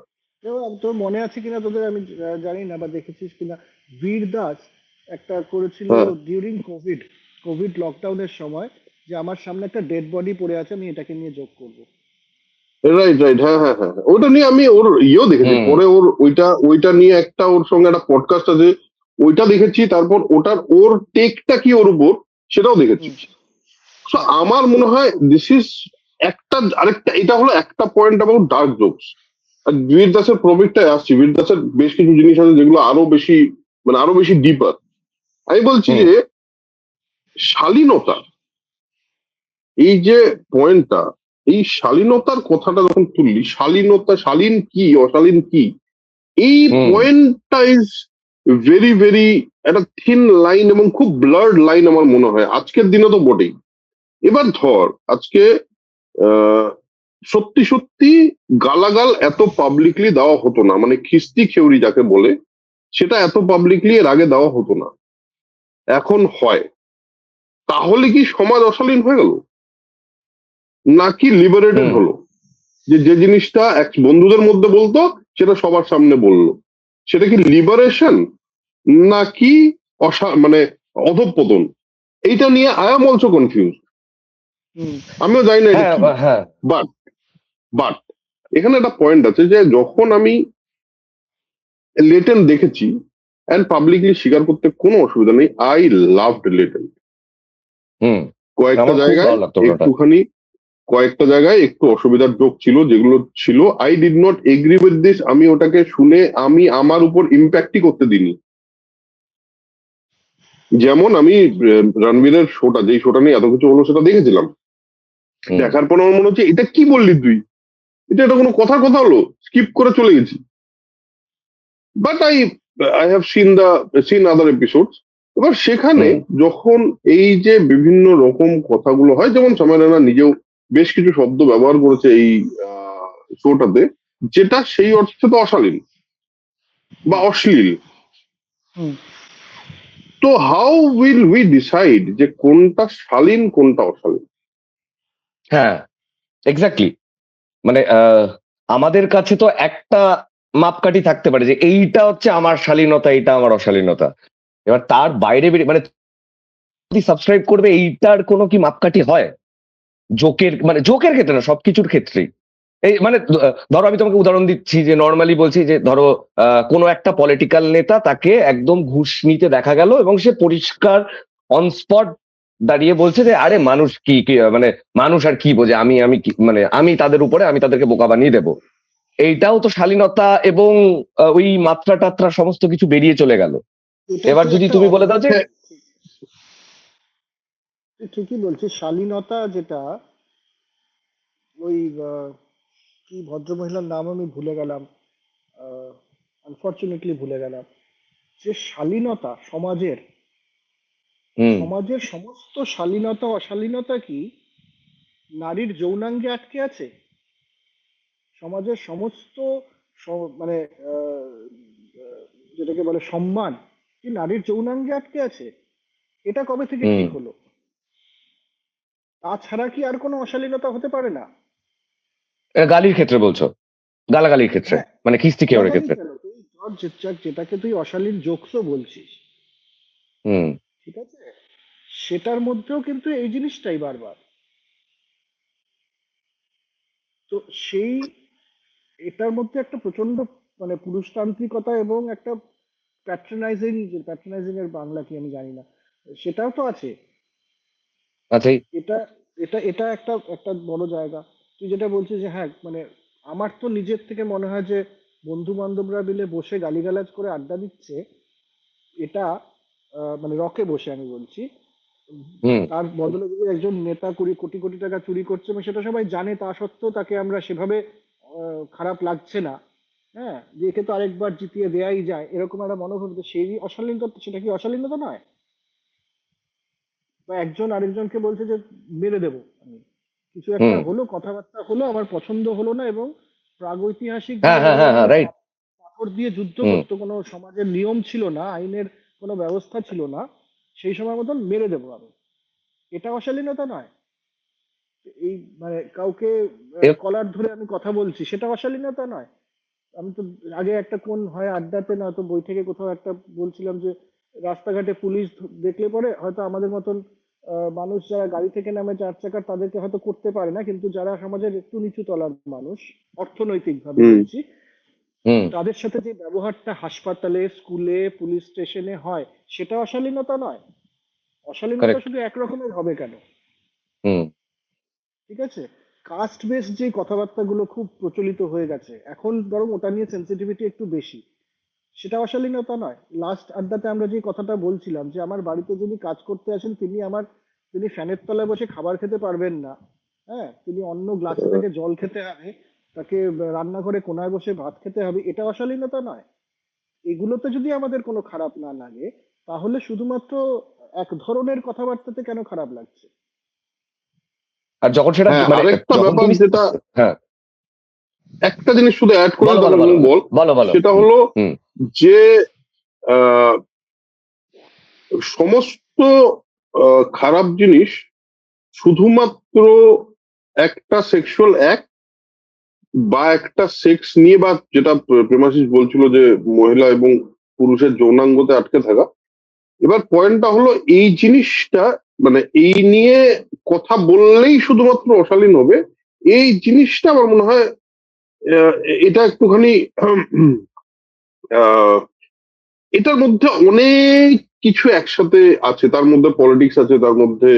S3: তোর মনে আছে কিনা তোদের, আমি জানি না বা দেখেছিস কিনা, বীর দাস একটা করেছিল
S2: হ্যাঁ,
S3: ডিউরিং কোভিড, কোভিড লকডাউনের সময়, যে আমার সামনে একটা ডেড বডি পড়ে আছে, আমি এটাকে নিয়ে যোগ করবো।
S2: রাইট রাইট, হ্যাঁ হ্যাঁ হ্যাঁ হ্যাঁ। ওটা নিয়ে আমি ওর ইয়েও দেখেছি
S1: হুম
S2: পরে, ওর ওইটা ওইটা নিয়ে একটা ওর সঙ্গে একটা পডকাস্ট আছে, ওইটা দেখেছি। তারপর ওটার ওর টেকটা কি ওর উপর, সেটাও দেখেছি।
S3: হুম।
S2: So,
S3: হ্যাঁ।
S2: আমার মনে হয় দিস ইজ একটা আরেকটা, এটা হলো একটা পয়েন্ট অ্যাবাউট ডার্ক জোকস। আর বীর দাসের প্রবৃত্তায় আসছি, বীর দাসের বেশ কিছু জিনিস আছে যেগুলো আরো বেশি, মানে আরো বেশি ডিপার। আমি বলছি
S1: হুম
S2: যে শালীনতা, এই যে পয়েন্টটা, এই শালীনতার কথাটা যখন তুললি, শালীনতা, শালীন কি অশালীন কি, এই
S1: হুম
S2: পয়েন্টটা ইজ ভেরি ভেরি একটা থিন লাইন এবং খুব ব্লার্ড লাইন আমার মনে হয় আজকের দিনে তো বটেই। এবার ধর আজকে আহ, সত্যি সত্যি গালাগাল এত পাবলিকলি দেওয়া হতো না, মানে খিস্তি খেউরি যাকে বলে, সেটা এত পাবলিকলি এর আগে দেওয়া হতো না, এখন হয়। তাহলে কি সমাজ অশালীন হয়ে গেল, নাকি লিবারেটেড
S1: হুম
S2: হলো? যে যে জিনিসটা এক বন্ধুদের মধ্যে বলতো সেটা সবার সামনে বললো, সেটা কি লিবারেশন নাকি মানে অধঃপতন? এইটা নিয়ে আই এম অলসো কনফিউজ।
S3: হুম।
S2: আমিও জানি না এটা
S1: হ্যাঁ
S2: কি।
S1: হ্যাঁ
S2: বাট বাট এখানে একটা পয়েন্ট আছে যে যখন আমি লেটেন দেখেছি, অ্যান্ড পাবলিকলি স্বীকার করতে কোনো অসুবিধা নেই, আই লাভড লেটেন।
S1: হুম
S2: কয়েকটা
S1: আমার খুব
S2: জায়গায়
S1: ভালো লাগতো ওটা।
S2: একটুখানি, কয়েকটা জায়গায় একটু অসুবিধার যোগ ছিল, যেগুলো ছিল I did not agree with this. আমি ওটাকে শুনে আমি আমার উপর ইম্প্যাক্টই করতে দিইনি। যেমন আমি রণবীরের শোটা, যেই শোটা নিয়ে এত কিছু হলো, সেটা দেখেছিলাম।
S1: হুম
S2: দেখার পর আমার মনে হচ্ছে এটা কি বললি তুই, এটা কোনো কথার কথা হলো, স্কিপ করে চলে গেছি। But I have seen other episodes. এবার সেখানে
S1: হুম
S2: যখন এই যে বিভিন্ন রকম কথাগুলো হয়, যেমন সময় রানা নিজেও বেশ কিছু শব্দ ব্যবহার করেছে এই শোটাতে, যেটা সেই অর্থে তো অশালীন বা
S3: হুম।
S2: অশ্লীল।
S3: হুম।
S2: তো হাউ উইল উই ডিসাইড যে কোনটা শালীন কোনটা অশালীন?
S1: হ্যাঁ এক্স্যাক্টলি। মানে আমাদের কাছে তো একটা মাপকাঠি থাকতে পারে যে এইটা হচ্ছে আমার শালীনতা, এইটা আমার অশালীনতা। এবার তার বাইরে বেরিয়ে মানে সাবস্ক্রাইব করবে এইটার কোনো কি মাপকাঠি হয়? জোকের মানে জোকের ক্ষেত্রে না, সবকিছুর ক্ষেত্রেই। এই মানে ধরো আমি তোমাকে উদাহরণ দিচ্ছি, যে নর্মালি বলছি যে ধরো কোনো একটা পলিটিক্যাল নেতা, তাকে একদম ঘুষ নিতে দেখা গেল এবং সে পরিষ্কার অন স্পট দাঁড়িয়ে বলছে যে আরে মানুষ কি মানে মানুষ আর কি বোঝে, আমি মানে আমি তাদের উপরে, আমি তাদেরকে বোকা বানিয়ে দেবো। এইটাও তো শালীনতা, এবং ওই মাত্রা টাত্রা সমস্ত কিছু বেরিয়ে চলে গেল।
S3: এটা
S1: এবার
S3: তো
S1: যদি
S3: একটা
S1: তুমি বলে দাও
S3: অদ্ভুত,
S1: যে
S3: তুই ঠিকই বলছিস, শালীনতা যেটা, ওই কি ভদ্রমহিলার নাম আমি ভুলে গেলাম, আনফর্চুনেটলি ভুলে গেলাম, যে শালীনতা সমাজের,
S1: হুম।
S3: সমাজের সমস্ত শালীনতা অশালীনতা কি নারীর যৌনাঙ্গে আটকে আছে? সমাজের সমস্ত মানে আহ, আহ, যেটাকে বলে সম্মান কি নারীর যৌনাঙ্গে আটকে আছে? এটা কবে থেকে
S1: হুম।
S3: ঠিক হলো? তাছাড়া কি আর কোনো অশালীনতা হতে পারে না?
S1: এটা গালির ক্ষেত্রে বলছো? গালাগালির ক্ষেত্রে,
S3: হ্যাঁ,
S1: মানে কিস্তি কেওরের
S3: গালাগালি
S1: ক্ষেত্রে?
S3: কেন, তুই ধর যেটাকে তুই অশালীন জোকসও বলছিস,
S1: হুম।
S3: ঠিক আছে, সেটার মধ্যেও কিন্তু এই জিনিসটাই বারবার। তো সেই এটার মধ্যে একটা প্রচন্ড মানে পুরুষতান্ত্রিকতা এবং একটা প্যাট্রনাইজিং, প্যাট্রনাইজিং এর বাংলা কি আমি জানি না, সেটাও তো আছে।
S1: আচ্ছাই।
S3: এটা এটা এটা একটা একটা বড় জায়গা। তুই যেটা বলছিস যে হ্যাঁ মানে আমার তো নিজের থেকে মনে হয় যে বন্ধু বান্ধবরা মিলে বসে গালিগালাজ করে আড্ডা দিচ্ছে, এটা মানে রকে বসে আমি বলছি,
S1: হুম।
S3: তার বদলে যদি একজন নেতা কুড়ি কোটি কোটি টাকা চুরি করছে এবং সেটা সবাই জানে, তা সত্ত্বেও তাকে আমরা সেভাবে খারাপ লাগছে না, হ্যাঁ, যে একে তো আরেকবার জিতিয়ে দেয়াই যায়, এরকম একটা মনোভাব, তো সেই অশালীনতা, সেটা কি অশালীনতা নয়? বা একজন আরেকজনকে বলছে যে মেরে দেবো আমি, কিছু একটা
S1: হুম।
S3: হলো, কথাবার্তা হলো, আমার পছন্দ হলো না, এবং প্রাগৈতিহাসিক
S1: হ্যাঁ,
S3: ভাবে
S1: হ্যাঁ,
S3: যখন
S1: হ্যাঁ, হ্যাঁ,
S3: মানুষ
S1: রাইট।
S3: পাথর দিয়ে যুদ্ধ
S1: হুম।
S3: করতো, কোনো সমাজের নিয়ম ছিল না, আইনের কোনো ব্যবস্থা ছিল না, সেই সময় মতন মেরে দেবো আমি, এটা অশালীনতা নয়? এই মানে কাউকে
S1: এ-
S3: কলার ধরে আমি কথা বলছি, সেটা অশালীনতা নয়? আমি তো আগে একটা কোন হয় আড্ডাতে না তো বই থেকে কোথাও একটা বলছিলাম যে রাস্তাঘাটে পুলিশ দেখলে পরে হয়তো আমাদের মতন মানুষ যারা গাড়ি থেকে নামে চার চাকার, তাদেরকে হয়তো করতে পারে না, কিন্তু যারা সমাজের একটু নিচু তলার মানুষ, অর্থনৈতিক ভাবে
S2: হুম।
S3: বলছি,
S1: হুম।
S3: তাদের সাথে যে ব্যবহারটা হাসপাতালে, স্কুলে, পুলিশ স্টেশনে হয়, সেটা অশালীনতা নয়? অশালীনতা
S1: কারেক্ট।
S3: শুধু একরকমের হবে কেন?
S1: হুম।
S3: ঠিক আছে, কাস্ট বেস যে কথাবার্তাগুলো খুব প্রচলিত হয়ে গেছে এখন, বরং ওটা নিয়ে সেন্সিটিভিটি একটু বেশি, সেটা অশালীনতা নয়? লাস্ট আড্ডাতে আমরা যে কথাটা বলছিলাম যে আমার বাড়িতে যিনি কাজ করতে আসেন, তিনি ফ্যানের তলায় বসে খাবার খেতে পারবেন না, হ্যাঁ, তিনি অন্য গ্লাসে থেকে জল খেতে হবে, তাকে রান্নাঘরে কোনায় বসে ভাত খেতে হবে, এটা অশালীনতা নয়? এগুলোতে যদি আমাদের কোনো খারাপ না লাগে, তাহলে শুধুমাত্র এক ধরনের কথাবার্তাতে কেন খারাপ লাগছে?
S1: আর যখন সেটা
S2: হ্যাঁ,
S1: মানে
S2: আরেকটা
S1: যখন
S2: ব্যাপার
S1: তুমি,
S2: যেটা,
S1: হ্যাঁ,
S2: একটা জিনিস শুধু অ্যাড করে
S1: বলো, বলো,
S2: তারপর
S1: বলো,
S2: তুমি বল।
S1: বলো, বলো।
S2: সেটা
S1: হুম।
S2: হলো
S1: হুম।
S2: যে আহ, সমস্ত খারাপ জিনিস শুধুমাত্র একটা সেক্সুয়াল অ্যাক্ট বা একটা সেক্স নিয়ে, বা যেটা প্রেমাসিস বলছিল যে মহিলা এবং পুরুষের যৌনাঙ্গতে আটকে থাকা। এবার পয়েন্টটা হলো এই জিনিসটা, মানে এই নিয়ে কথা বললেই শুধুমাত্র অশালীন হবে, এই জিনিসটা আমার মনে হয় আহ, এটা একটুখানি আহ, এটার মধ্যে অনেক কিছু একসাথে আছে, তার মধ্যে পলিটিক্স আছে, তার মধ্যে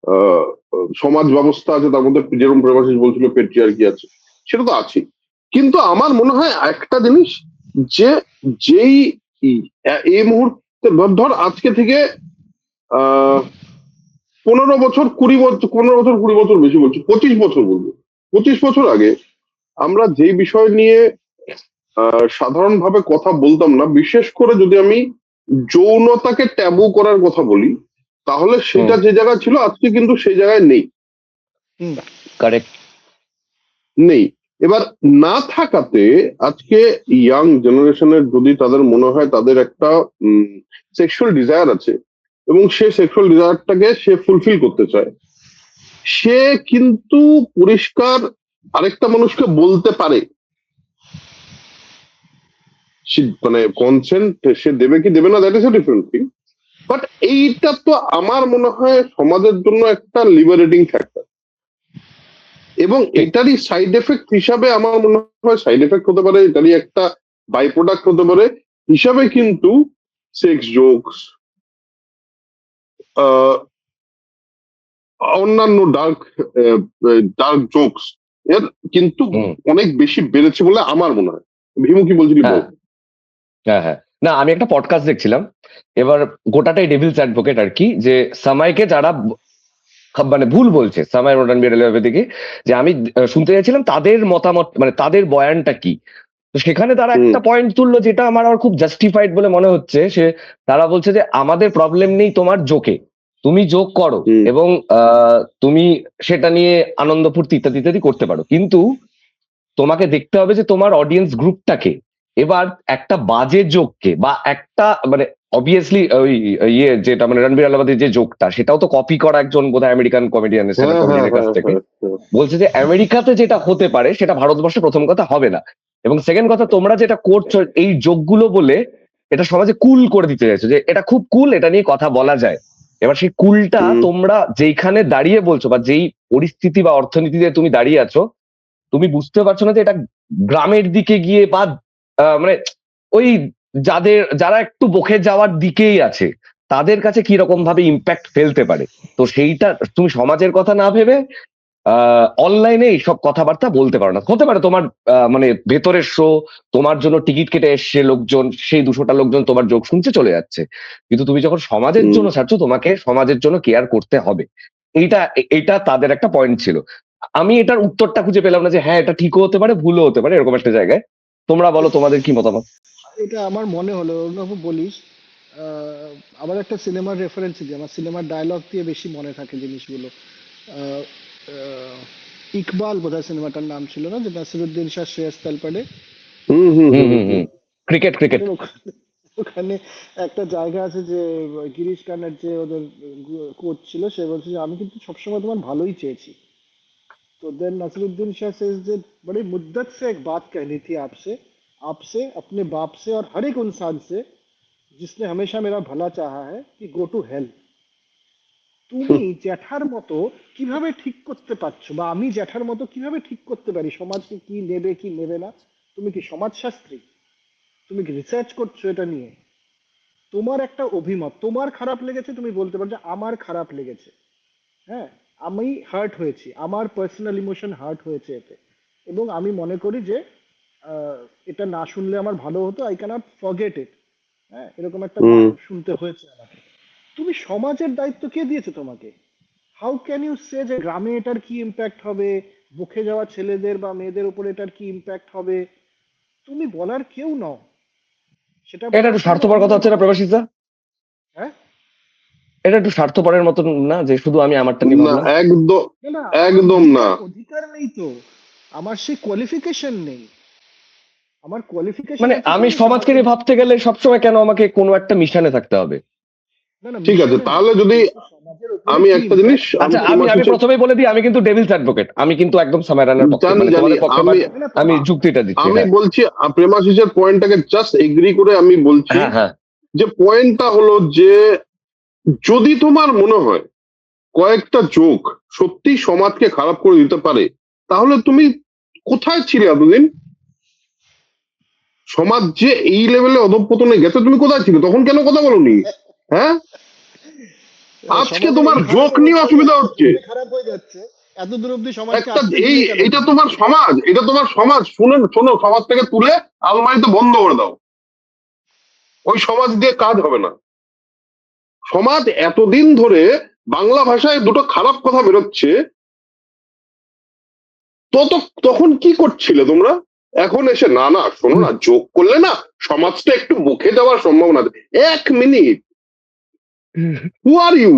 S2: আহ সমাজ ব্যবস্থা আছে, তার মধ্যে যেরকম প্রেমাসিস বলছিল পেট্রিয়ার্কি আছে, সেটা তো আছে। কিন্তু আমার মনে হয় একটা জিনিস, যে যেই এই মুহূর্তে ধর আজকে থেকে আহ 15 বছর 20 বছর, 15 বছর 20 বছর বেশি বলছি, 25 বছর বলবো, 25 বছর আগে আমরা যে বিষয় নিয়ে সাধারণভাবে কথা বলতাম না, বিশেষ করে যদি আমি যৌনতাকে ট্যাবু করার কথা বলি, তাহলে
S1: হুম।
S2: সেটা যে জায়গায় ছিল আজকে কিন্তু সেই জায়গায় নেই।
S3: হুম।
S1: কারেক্ট।
S2: নেই। এবার না থাকাতে আজকে ইয়াং জেনারেশনের যদি তাদের মনে হয় তাদের একটা সেক্সুয়াল ডিজায়ার আছে, এবং সে সেক্সুয়াল ডিজায়ারটাকে সে ফুলফিল করতে চায়, সে কিন্তু পরিষ্কার আরেকটা মানুষকে বলতে পারে, মানে কনসেন্ট সে দেবে কি দেবে না, that is a different thing. But এইটা তো আমার মনে হয় সমাজের জন্য একটা লিবারেটিং ফ্যাক্টর, এবং
S1: ঠিক।
S2: এটারই সাইড এফেক্ট হিসাবে আমার মনে হয়, সাইড এফেক্ট হতে পারে, এটারই একটা বাই প্রোডাক্ট হতে পারে হিসাবে, কিন্তু সেক্স জোকস, অন্যান্য ডার্ক ডার্ক জোকস এর কিন্তু
S1: হুম।
S2: অনেক বেশি বেড়েছে বলে আমার মনে হয়। ভীমু কি বলছিলি বল।
S1: হ্যাঁ, হ্যাঁ, হ্যাঁ। না, আমি একটা পডকাস্ট দেখছিলাম। এবার গোটাটাই ডেভিলস অ্যাডভোকেট আর কি, যে সামাইকে যারা মানে ভুল বলছে সামার রনবীর আলী যে আমি শুনতে চাইছিলাম তাদের মতামত, মানে তাদের বয়ানটা কি। তো সেখানে তারা
S2: হুম
S1: একটা পয়েন্ট তুললো যেটা আমার আর খুব জাস্টিফাইড বলে মনে হচ্ছে। তারা বলছে যে আমাদের প্রবলেম নেই তোমার জোকে, তুমি যোগ করো
S2: হুম
S1: এবং তুমি সেটা নিয়ে আনন্দ ফুর্তি ইত্যাদি ইত্যাদি করতে পারো, কিন্তু তোমাকে দেখতে হবে যে তোমার অডিয়েন্স গ্রুপটাকে। এবার একটা বাজে জোককে বা একটা মানে অবভিয়াসলি ওই ইয়ে যেটা মানে রণবীর আলাবাদের যে জোকটা, সেটাও তো কপি করা একজন বোধহয় আমেরিকান কমেডিয়ান, স্ট্যান্ড আপ
S2: হ্যাঁ হ্যাঁ
S1: কমেডিয়ানের কাছ
S2: হ্যাঁ
S1: থেকে।
S2: হ্যাঁ হ্যাঁ
S1: বলছে যে আমেরিকাতে যেটা হতে পারে সেটা ভারতবর্ষে প্রথম কথা হবে না, এবং সেকেন্ড কথা তোমরা যেটা করছো এই জোকগুলো বলে এটা সমাজে কুল করে দিতে চাইছো যে এটা খুব কুল, এটা নিয়ে কথা বলা যায়। এবার সেই কুলটা
S2: হুম
S1: তোমরা যেইখানে দাঁড়িয়ে বলছো বা যেই পরিস্থিতি বা অর্থনীতিতে তুমি দাঁড়িয়ে আছো, তুমি বুঝতে পারছো না যে এটা গ্রামের দিকে গিয়ে বা মানে ওই যারা একটু বকে যাওয়ার দিকেই আছে তাদের কাছে কি রকম ভাবে ইম্প্যাক্ট ফেলতে পারে। তো সেইটা তুমি সমাজের কথা না ভেবে অনলাইনে এইসব কথাবার্তা বলতে পারো না। হতে পারে তোমার মানে ভেতরের শো, তোমার জন্য টিকিট কেটে এসছে লোকজন, সেই 200টা লোকজন তোমার যোগ শুনছে চলে যাচ্ছে, কিন্তু তুমি যখন সমাজের
S2: হুম
S1: জন্য ছাড়ছো তোমাকে সমাজের জন্য কেয়ার করতে হবে। এইটা তাদের একটা পয়েন্ট ছিল। আমি এটার উত্তরটা খুঁজে পেলাম না যে হ্যাঁ এটা ঠিকও হতে পারে ভুলও হতে পারে এরকম একটা জায়গায়। তোমরা বলো তোমাদের কি মতামত।
S3: এটা আমার মনে হলো অরুণবাবু বলিস। আবার একটা সিনেমার রেফারেন্স দিই, আমার সিনেমার ডায়লগ দিয়ে বেশি মনে থাকে জিনিসগুলো। আহ, আহ, ইকবাল বোধহয় সিনেমাটার নাম ছিল না, যে নাসিরুদ্দিন শাহ শ্রেয়াস তালপাড়ে।
S2: হুম হুম
S1: হুম
S2: হুম
S1: হুম
S2: হুম
S1: হুম। Cricket cricket.
S3: ওদের ওখানে ওখানে একটা জায়গা আছে যে গিরিশ কানের যে ওদের কোচ ছিল, সে বলছে যে আমি কিন্তু সবসময় তোমার ভালোই চেয়েছি। तो देन नसरुद्दीन शाह सेज जे बड़ी मुद्दत से एक बात कहनी थी आपसे, आपसे अपने बाप से और हर एक इंसान से जिसने हमेशा मेरा भला चाहा है, कि गो टू हेल। তুমি
S2: হুম।
S3: জ্যাঠার মতো কিভাবে ঠিক করতে পারছো, বা আমি জ্যাঠার মতো কিভাবে ঠিক করতে পারি সমাজকে কি নেবে কি নেবে না? তুমি কি সমাজশাস্ত্রী? তুমি কি রিসার্চ করছো এটা নিয়ে? তোমার একটা অভিমত, তোমার খারাপ লেগেছে, তুমি বলতে পারো যে আমার খারাপ লেগেছে। হ্যাঁ, আমি হার্ট হয়েছি, আমার পার্সোনাল ইমোশন হার্ট হয়েছে এতে, এবং আমি মনে করি যে আহ, এটা না শুনলে আমার ভালো হতো, আই ক্যানট ফরগেট ইট। হ্যাঁ, এরকম একটা
S2: হুম।
S3: গান শুনতে হয়েছে আমাকে। তুমি সমাজের দায়িত্ব কে দিয়েছে তোমাকে? হাউ ক্যান ইউ সে যে গ্রামে এটার কি ইম্প্যাক্ট হবে, বুকে যাওয়া ছেলেদের বা মেয়েদের উপর এটার কি ইম্প্যাক্ট হবে? তুমি বলার কেউ নও। সেটা
S1: এটা
S3: বলার
S1: একটু
S3: জন্য
S1: স্বার্থপর
S3: অন্য
S1: কথা হচ্ছে না
S3: মানুষ।
S1: প্রবাসিতা?
S3: হ্যাঁ,
S1: এটা একটু স্বার্থপরের মতন না যে শুধু আমি আমারটা নিয়ে
S2: না
S1: ভাবলাম?
S2: একদম,
S3: না না, আমার
S2: একদম না।
S3: অধিকার অধিকার নেই তো, আমার সেই কোয়ালিফিকেশন নেই। আমার কোয়ালিফিকেশন
S1: মানে
S3: আছে কি
S1: আমি
S3: আমি
S1: সমাজকে
S3: সমাজের।
S1: নিয়ে ভাবতে গেলে সবসময় কেন আমাকে কোনো একটা মিশনে থাকতে হবে?
S3: না না,
S2: ঠিক আছে,
S3: মিশনে না,
S2: তাহলে যদি
S3: কিন্তু সমাজের উপরে
S2: আমি
S3: কি
S2: একটা জিনিস,
S3: ইম্প্যাক্ট
S2: আমি
S1: আচ্ছা,
S3: ফেলবে।
S1: আমি
S2: প্রেমাশিস
S1: আমি প্রথমেই বলে দিই আমি কিন্তু ডেভিলস অ্যাডভোকেট, আমি কিন্তু একদম সামারানার পক্ষে,
S2: জানি
S1: মানে
S2: জানি
S1: তোমাদের পক্ষে,
S2: আমি
S1: বাট
S3: না না,
S1: আমি
S2: আ-
S1: যুক্তিটা দিচ্ছি।
S2: আমি
S1: হ্যাঁ
S2: বলছি প্রেমাশিসের পয়েন্টটাকে জাস্ট এগ্রি করে আমি বলছি
S1: হ্যাঁ হ্যাঁ।
S2: যে পয়েন্টটা হলো যে যদি তোমার মনে হয় কয়েকটা যোগ সত্যি সমাজকে খারাপ করে দিতে পারে, তাহলে তুমি কোথায় ছিলে এতদিন? সমাজ যে এই লেভেলে অধঃপতনে গেছে, তুমি কোথায় ছিলে তখন? কেন কথা বলনি? হ্যাঁ, আজকে
S3: সমাজের
S2: তোমার
S3: এই
S2: যোগ
S3: খারাপ
S2: নিয়ে
S3: অবস্থায়
S2: অসুবিধা
S3: এত
S2: হচ্ছে।
S3: অব্দি খারাপ হয়ে যাচ্ছে, এত দূর অব্দি সমাজকে
S2: একটা
S3: আসতে
S2: এই
S3: দিলে কেন
S2: এটা
S3: তুমি?
S2: তোমার সমাজ, এটা তোমার সমাজ, শুনে শোনো, সমাজ থেকে তুলে আলমারিতে বন্ধ করে দাও। ওই সমাজ দিয়ে কাজ হবে না। সমাজ এতদিন ধরে বাংলা ভাষায় দুটো খারাপ কথা বেরোচ্ছে, তত তখন কি করছিলে তোমরা? এখন এসে না না শোনো না, যোগ করলে না সমাজটা একটু মুখে দেওয়ার সম্ভাবনা আছে। এক মিনিট, হু আর ইউ?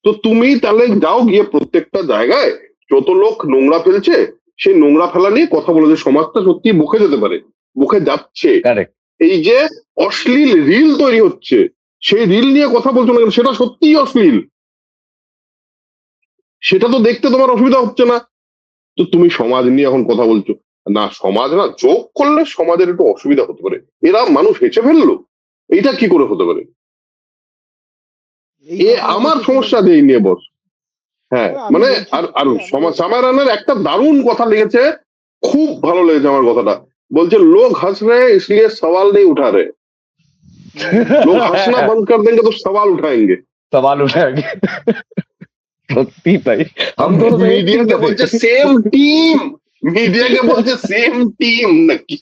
S2: তো তুমি তাহলে যাও গিয়ে প্রত্যেকটা জায়গায় যত লোক নোংরা ফেলছে সেই নোংরা ফেলা নিয়ে কথা বলে, যে সমাজটা সত্যি মুখে যেতে পারে, মুখে যাচ্ছে।
S1: কারেক্ট।
S2: এই যে অশ্লীল রিল তৈরি হচ্ছে, সেই রিল নিয়ে কথা বলছো না কেন? সেটা সত্যিই অশ্লীল, সেটা তো দেখতে তোমার অসুবিধা হচ্ছে না। তো তুমি সমাজ নিয়ে এখন কথা বলছো? না সমাজ না, যোগ করলে সমাজের একটু অসুবিধা হতে পারে, এরা মানুষ হেঁচে ফেললো, এইটা কি করে হতে পারে?
S3: এই
S2: এ
S3: কথাটা
S2: আমার
S3: বলতে তোমরা
S2: সমস্যা
S3: কি?
S2: যে এই নিয়ে বস। হ্যাঁ
S3: আমি
S2: মানে
S3: বলছি
S2: আর আর
S3: তোকে, আমি
S2: সমাজ সামারানের একটা দারুণ কথা লেগেছে, খুব ভালো লেগেছে আমার কথাটা। বলছে লোক হাস রে इसलिए सवाल नहीं उठा रहे, लोग हंसना बंद कर देंगे तो सवाल उठाएंगे।
S1: সওয়াল উঠাएंगे। সত্যি তাই। हम दोनों तो एक टीम
S2: মিডিয়াকে
S1: में थे।
S2: বলছে সেম টিম, মিডিয়াকে বলছে সেম টিম নাকি?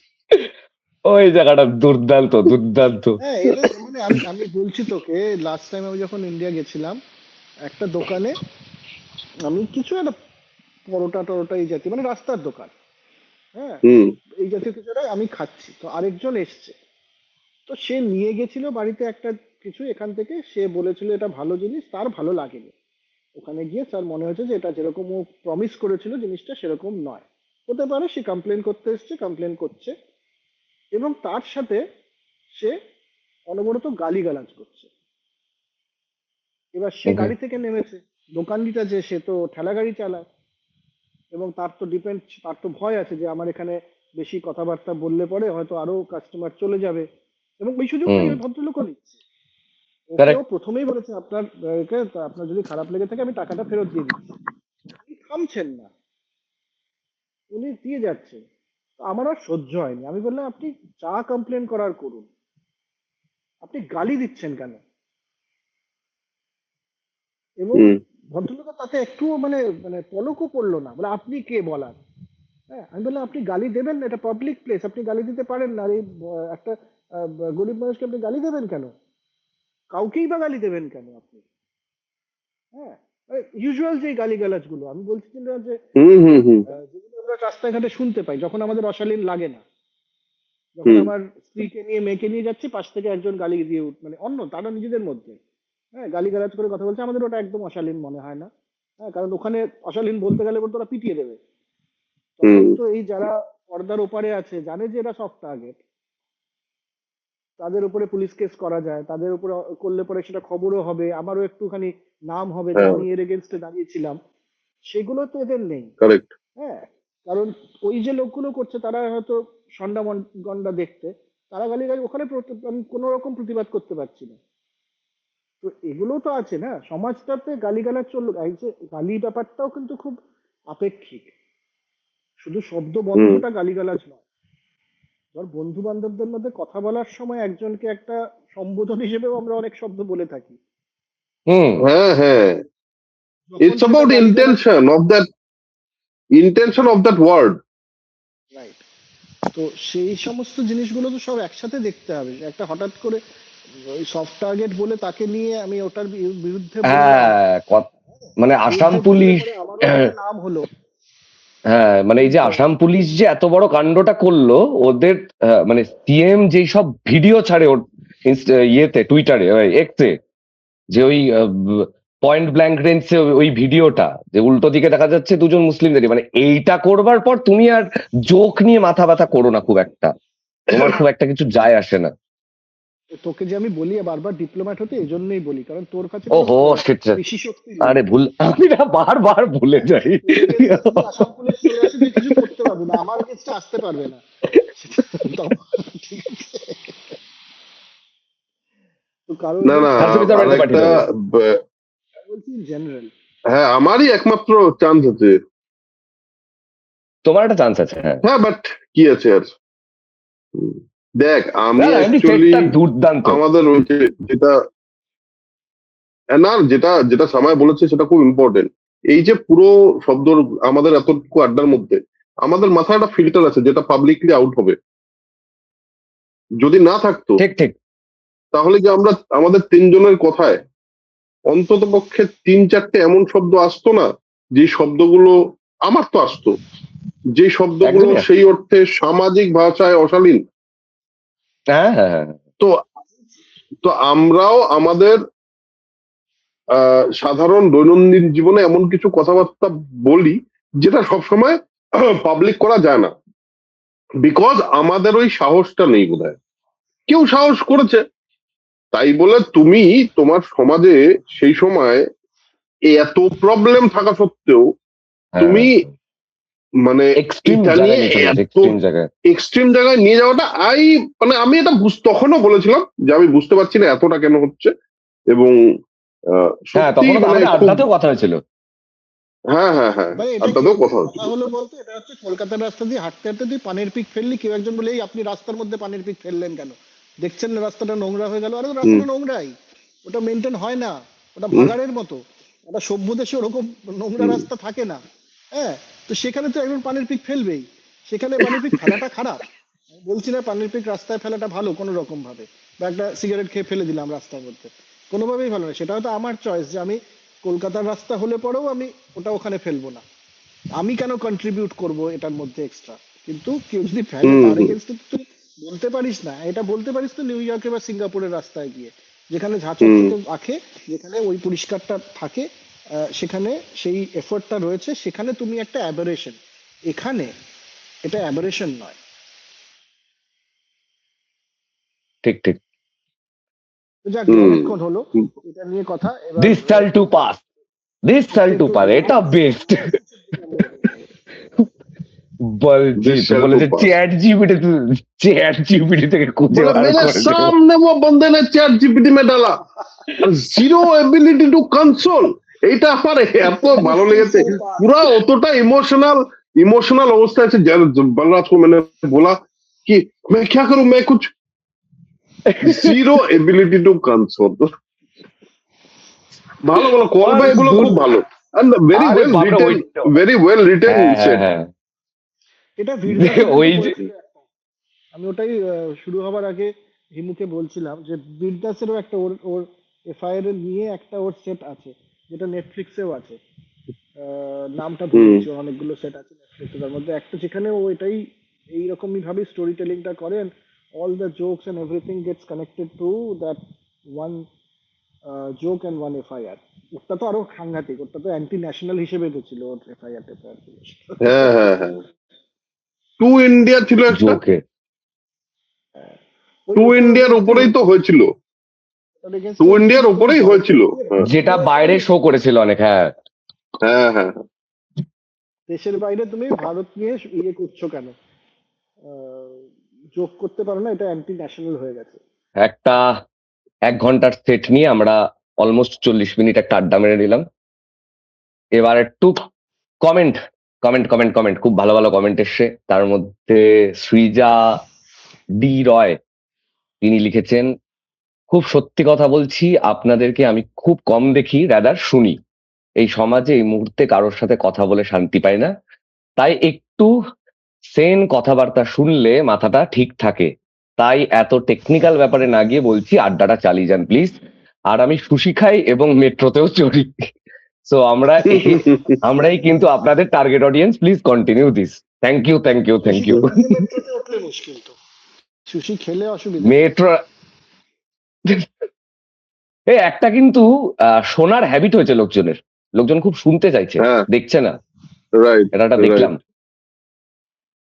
S1: ওই জায়গাটা দুর্দান্ত দুর্দান্ত।
S3: হ্যাঁ, এটা মানে আমি আমি বলছি তোকে, লাস্ট টাইম আমি যখন ইন্ডিয়া গেছিলাম, একটা দোকানে আমি কিছু একটা পরোটা টরোটা এই জাতীয়, মানে রাস্তার দোকান, হ্যাঁ,
S2: হুম
S3: এই জাতীয় কিছু একটা আমি খাচ্ছি, তো আরেকজন এসছে, তো সে নিয়ে গেছিল বাড়িতে একটা কিছু এখান থেকে, সে বলেছিল এটা ভালো জিনিস, তার ভালো লাগেনি। ওখানে গিয়ে তার মনে হয়েছে যে এটা যেরকম ও প্রমিস করেছিল জিনিসটা সেরকম নয়। হতে পারে সে কমপ্লেন করতে এসছে, কমপ্লেন করছে, এবং তার সাথে সে অনবরত গালিগালাজ করছে। এবার সে
S1: ওকে।
S3: গাড়ি থেকে নেমেছে, দোকানটিটা যে সে তো ঠেলা গাড়ি চালায়, এবং তার তো ভয় আছে যে আমার এখানে বেশি কথাবার্তা বললে পরে হয়তো আরো কাস্টমার চলে যাবে, এবং ওই সুযোগটাই
S1: হুম।
S3: ওই ভদ্রলোকও নিচ্ছে। ওকেও
S1: কারেক্ট।
S3: প্রথমেই বলেছে আপনার যদি খারাপ লেগে থাকে আমি টাকাটা ফেরত দিয়ে দিচ্ছি, উনি থামছেন না, উনি দিয়ে যাচ্ছেন। তো আমার আর সহ্য হয়নি, আমি বললাম আপনি যা কমপ্লেন করার করুন, আপনি গালি দিচ্ছেন কেন? এবং
S2: হুম
S3: ভদ্রলোক তাতে একটু মানে মানে পলকও পড়লো না, বলে আপনি কে বলার। হ্যাঁ, আমি বললাম আপনি গালি দেবেন না, এটা পাবলিক প্লেস, আপনি গালি দিতে পারেন না, আর এই একটা গরিব মানুষকে আপনি গালি দেবেন কেন? কাউকেই বা গালি দেবেন কেন আপনি? হ্যাঁ, ইউজুয়াল যে গালিগালাজ গুলো আমি বলছি না, যে
S2: হুম হুম হুম
S3: যেগুলো আমরা রাস্তাঘাটে শুনতে পাই যখন আমাদের অশালীন লাগে না, যখন
S2: হুম
S3: আমার স্ত্রীকে নিয়ে মেয়েকে নিয়ে যাচ্ছি, পাশ থেকে একজন গালি দিয়ে মানে অন্য তারা নিজেদের মধ্যে, হ্যাঁ, গালিগালাজ করে কথা বলছে, আমাদের ওটা একদম অশালীন মনে হয় না। হ্যাঁ, কারণ ওখানে অশালীন বলতে গেলে ওরা পিটিয়ে দেবে। তখন
S2: হুম
S3: তো এই যারা পর্দার ওপারে আছে জানে যে এরা সফট টার্গেট, তাদের উপরে পুলিশ কেস করা যায়, তাদের উপরে করলে পরে সেটা খবরও হবে, আমারও একটুখানি নাম হবে যে
S2: হ্যাঁ
S3: আমি এর এগেনস্টে দাঁড়িয়েছিলাম। সেগুলো তো এদের নেই।
S2: কারেক্ট
S3: হ্যাঁ, কারণ ওই যে লোকগুলো করছে তারা হয়তো সন্ডা গন্ডা দেখতে, তারা গালি ওখানে আমি কোনো রকম প্রতিবাদ করতে পারছি না। তো এগুলো তো আছে না সমাজটাতে, গালিগালাজ চললো, এই যে গালি ব্যাপারটাও কিন্তু খুব আপেক্ষিক, শুধু শব্দ
S2: হুম
S3: বন্ধটা গালিগালাজ নয়। ধর বন্ধু বান্ধবদের মধ্যে কথা বলার সময় একজনকে একটা সম্বোধন হিসেবেও আমরা অনেক শব্দ বলে থাকি,
S1: হুম।
S2: হ্যাঁ হ্যাঁ
S3: যখন
S2: ইটস
S3: সেটা
S2: অ্যাবাউট
S3: গালিগালাজ।
S2: Intention of that word
S3: right. তো সেই সমস্ত জিনিসগুলো তো সব একসাথে দেখতে হবে, একটা হঠাৎ করে ওই সফট টার্গেট বলে তাকে নিয়ে আমি ওটার বিরুদ্ধে বললাম,
S1: হ্যাঁ, মানে আসাম
S3: বিরুদ্ধে বললে
S1: পুলিশ।
S3: পরে আমারও একটা নাম হলো।
S1: হ্যাঁ, মানে এই যে
S3: তো
S1: আসাম পুলিশ যে এত বড় কাণ্ডটা করলো, ওদের মানে সিএম যেই সব ভিডিও ছাড়ে ওর ইয়েতে, টুইটারে, এক্সে, যে ওই পয়েন্ট ব্ল্যাঙ্ক রেঞ্জে ওই ভিডিওটা, যে উল্টো দিকে দেখা যাচ্ছে দুজন মুসলিমদেরই, মানে এইটা করবার পর তুমি আর জোক নিয়ে মাথা ব্যথা করো না খুব একটা, তোমার খুব একটা কিছু যায় আসে না।
S3: তোকে যে আমি বলি বারবার ডিপ্লোম্যাট হতে, এই জন্যই বলি কারণ তোর কাছে তো
S1: ওহো শিট।
S3: পেশি শক্তি নেই।
S1: আরে ভুল, আমি না বারবার ভুলে যাই।
S3: তোর এগেনস্টে যদি আসাম পুলিশ চলে আসে তুই কিছু করতে পারবি না, আমার এগেনস্টে আসতে পারবে না। ঠিক আছে, তো কারোর
S2: না না
S3: এগেনস্টে
S1: হাসপাতাল
S3: আসতে
S2: আর
S1: বাড়িতে পাঠিয়ে
S2: একটা
S1: দেবো।
S3: বলছি জেনারেল।
S2: হ্যাঁ আমারই একমাত্র চান্স আছে।
S1: তোমার একটা চান্স আছে, হ্যাঁ।
S2: হ্যাঁ বাট কি আছে আর হুম, দেখ
S1: না
S2: আমি
S1: না, এমনি
S2: অ্যাকচুয়ালি
S1: সেটটা দুর্দান্ত।
S2: আমাদের ওই যেটা না যেটা যেটা সময় বলেছে সেটা খুব ইম্পর্টেন্ট। এই যে পুরো শব্দ আমাদের এতটুকু আড্ডার মধ্যে আমাদের মাথায় একটা ফিল্টার আছে যেটা পাবলিকলি আউট হবে। যদি না থাকতো
S1: ঠিক ঠিক।
S2: তাহলে যে আমরা আমাদের তিনজনের কথায় অন্তত পক্ষে তিন চারটে এমন শব্দ আসতো না, যে শব্দগুলো আমার তো আসতো, যে শব্দগুলো
S1: একদমই।
S2: সেই অর্থে সামাজিক ভাষায় অশালীন।
S1: হ্যাঁ হ্যাঁ হ্যাঁ।
S2: তো তো আমরাও আমাদের সাধারণ দৈনন্দিন জীবনে এমন কিছু কথাবার্তা বলি যেটা সবসময় পাবলিক করা যায় না, বিকজ আমাদের ওই সাহসটা নেই বোধহয়। কেউ সাহস করেছে তাই বলে তুমি তোমার সমাজে সেই সময় এত প্রবলেম থাকা সত্ত্বেও
S1: হ্যাঁ,
S2: তুমি মানে
S1: এক্সট্রিম
S2: এটা নিয়ে
S1: জায়গায় নিয়ে চলে গেছে,
S2: এত
S1: এক্সট্রিম জায়গায়।
S2: এক্সট্রিম জায়গায় নিয়ে যাওয়াটা মানে আমি এটা তখনও বলেছিলাম যে আমি বুঝতে পারছি না এতটা কেন হচ্ছে। এবং
S1: হ্যাঁ,
S2: সত্যি
S1: তখনও তো
S2: মানে
S1: আমাদের
S2: খুব
S1: আড্ডাতেও কথা হয়েছিল।
S2: হ্যাঁ হ্যাঁ হ্যাঁ
S3: ভাই এটা কি
S2: আড্ডাতেও কথা
S3: কথা
S2: হচ্ছিল।
S3: হলো বলতে, এটা হচ্ছে কলকাতার রাস্তা দিয়ে হাঁটতে হাঁটতে তুই পানির পিক ফেললি, কেউ একজন বলে এই আপনি রাস্তার মধ্যে পানির পিক ফেললেন কেন, দেখছেন না রাস্তাটা নোংরা হয়ে গেল, আরে
S2: হুম
S3: রাস্তাটা নোংরাই, ওটা মেনটেন হয় না, ওটা
S2: হুম
S3: ভাগাড়ের মতো, ওটা সভ্য দেশে ওরকম নোংরা
S2: হুম
S3: রাস্তা থাকে না। হ্যাঁ, তো সেখানে তো একজন পানির পিক ফেলবেই, সেখানে পানির পিক ফেলাটা খারাপ, আমি বলছি না পানির পিক রাস্তায় ফেলাটা ভালো কোনো রকম ভাবে, বা একটা সিগারেট খেয়ে ফেলে দিলাম রাস্তার মধ্যে, কোনোভাবেই ভালো না, সেটা হয়তো আমার চয়েস যে আমি কলকাতার রাস্তা হলে পরেও আমি ওটা ওখানে ফেলবো না। আমি কেন কন্ট্রিবিউট করব এটার মধ্যে এক্সট্রা? কিন্তু কেউ যদি ফেলে
S2: হুম
S3: তার
S2: হুম
S3: এগেনস্টে তুই বলতে পারিস না। এটা বলতে পারিস তো নিউ ইয়র্কে বা সিঙ্গাপুরের রাস্তায় গিয়ে, যেখানে ঝাঁ
S2: হুম
S3: চকচকে আঁকে, যেখানে ওই পরিষ্কারটা থাকে, সেখানে সেই এফোর্টটা রয়েছে, সেখানে তুমি একটা অ্যাবারেশন। এখানে এটা অ্যাবারেশন নয়।
S1: ঠিক ঠিক।
S3: তো যাক,
S2: হুম
S3: অনেকক্ষণ হলো এটা নিয়ে কথা। এবার
S1: দিস শাল টু পাস, দিস শাল টু পাস, এটা বেস্ট বলছি তো,
S2: বিশাল
S1: বলেছে
S2: টুপা
S1: চ্যাট জিপিটি থেকে খুঁজে
S2: बोला
S1: বার
S2: मेरे
S1: করে দেবো।
S2: सामने वो बंदे ने चैट जीपीटी में डाला और জিরো এবিলিটি টু কনসোল। এইটা আমার এত ভালো লেগেছে। পুরা অতটা ইমোশনাল ইমোশনাল অবস্থা আছে। बलराज को मैंने बोला कि मैं क्या करूं, मैं कुछ জিরো এবিলিটি টু কনসোল। ভালো ভালো কল
S1: আরে
S2: ব্যাক গুলো
S1: দূর,
S2: খুব ভালো, and very
S1: আরে
S2: well
S1: বাপরে
S2: written,
S1: ওই,
S2: very well written
S1: হ্যাঁ হ্যাঁ
S2: set.
S1: হ্যাঁ,
S3: এটা বীরদাসও
S1: ওই
S3: কিন্তু
S1: যে
S3: করেছিল একটা। আমি ওটাই শুরু হবার আগে হিমুকে বলছিলাম যে বীরদাসেরও একটা ওর ওর এফআইআর নিয়ে একটা ওর সেট আছে, যেটা নেটফ্লিক্সেও আছে। নামটা ভুলে
S2: হুম
S3: গেছি, ওর অনেকগুলো সেট আছে নেটফ্লিক্সে, তার মধ্যে একটা যেখানে ও এটাই এইরকমই ভাবে স্টোরি টেলিংটা করেন। All the jokes and everything gets connected to that one joke and one FIR. ওটা তো আরো সাংঘাতিক, ওটা তো অ্যান্টি ন্যাশনাল হিসেবে গেছিল ওর এফআইআর টেফআইআর গুলো।
S2: হ্যাঁ হ্যাঁ হ্যাঁ, টু ইন্ডিয়া ছিল একটা,
S1: জোকে,
S3: ওই
S2: টু
S3: ওটার
S2: ইন্ডিয়ার
S3: এগেনস্টে
S2: উপরেই তো হয়েছিল,
S3: ওটার
S2: টু
S3: এগেনস্টে
S2: ইন্ডিয়ার
S3: তুমি
S2: উপরেই
S3: ভারতকে
S2: হয়েছিল।
S3: নিয়ে
S2: হ্যাঁ
S1: যেটা বাইরে শো করেছিল অনেক, হ্যাঁ।
S2: হ্যাঁ হ্যাঁ হ্যাঁ।
S3: দেশের বাইরে তুমি ভারত নিয়ে ইয়ে করছো কেন? যোগ করতে পারো না, এটা অ্যান্টি ন্যাশনাল হয়ে গেছে।
S1: একটা 1 ঘন্টার সেট নিয়ে আমরা অলমোস্ট 40 মিনিট একটা আড্ডা মেরে নিলাম। এবার একটু কমেন্ট কমেন্ট কমেন্ট কমেন্ট, খুব ভালো ভালো কমেন্ট এসছে। তার মধ্যে সৃজা ডি রয়, তিনি লিখেছেন, খুব সত্যি কথা বলছি, আপনাদেরকে আমি খুব কম দেখি, রাদার শুনি। এই সমাজে এই মুহূর্তে কারোর সাথে কথা বলে শান্তি পাই না, তাই একটু সেন কথাবার্তা শুনলে মাথাটা ঠিক থাকে। তাই এত টেকনিক্যাল ব্যাপারে না গিয়ে বলছি, আড্ডাটা চালিয়ে যান প্লিজ। আর আমি সুশি খাই এবং মেট্রোতেও চড়ি। সো আমরাই কিন্তু আপনাদের target audience, please continue this. Thank you thank you thank you.
S3: মেট্রোতে উঠলে মুশকিল তো, সুশি খেলে অসুবিধা নেই।
S1: মেট্রো এই একটা কিন্তু শোনার হ্যাবিট হয়েছে লোকজনের, লোকজন খুব শুনতে চাইছে,
S2: হ্যাঁ
S1: দেখছে না।
S2: রাইট
S1: এটা একটা দেখলাম,
S2: রাইট।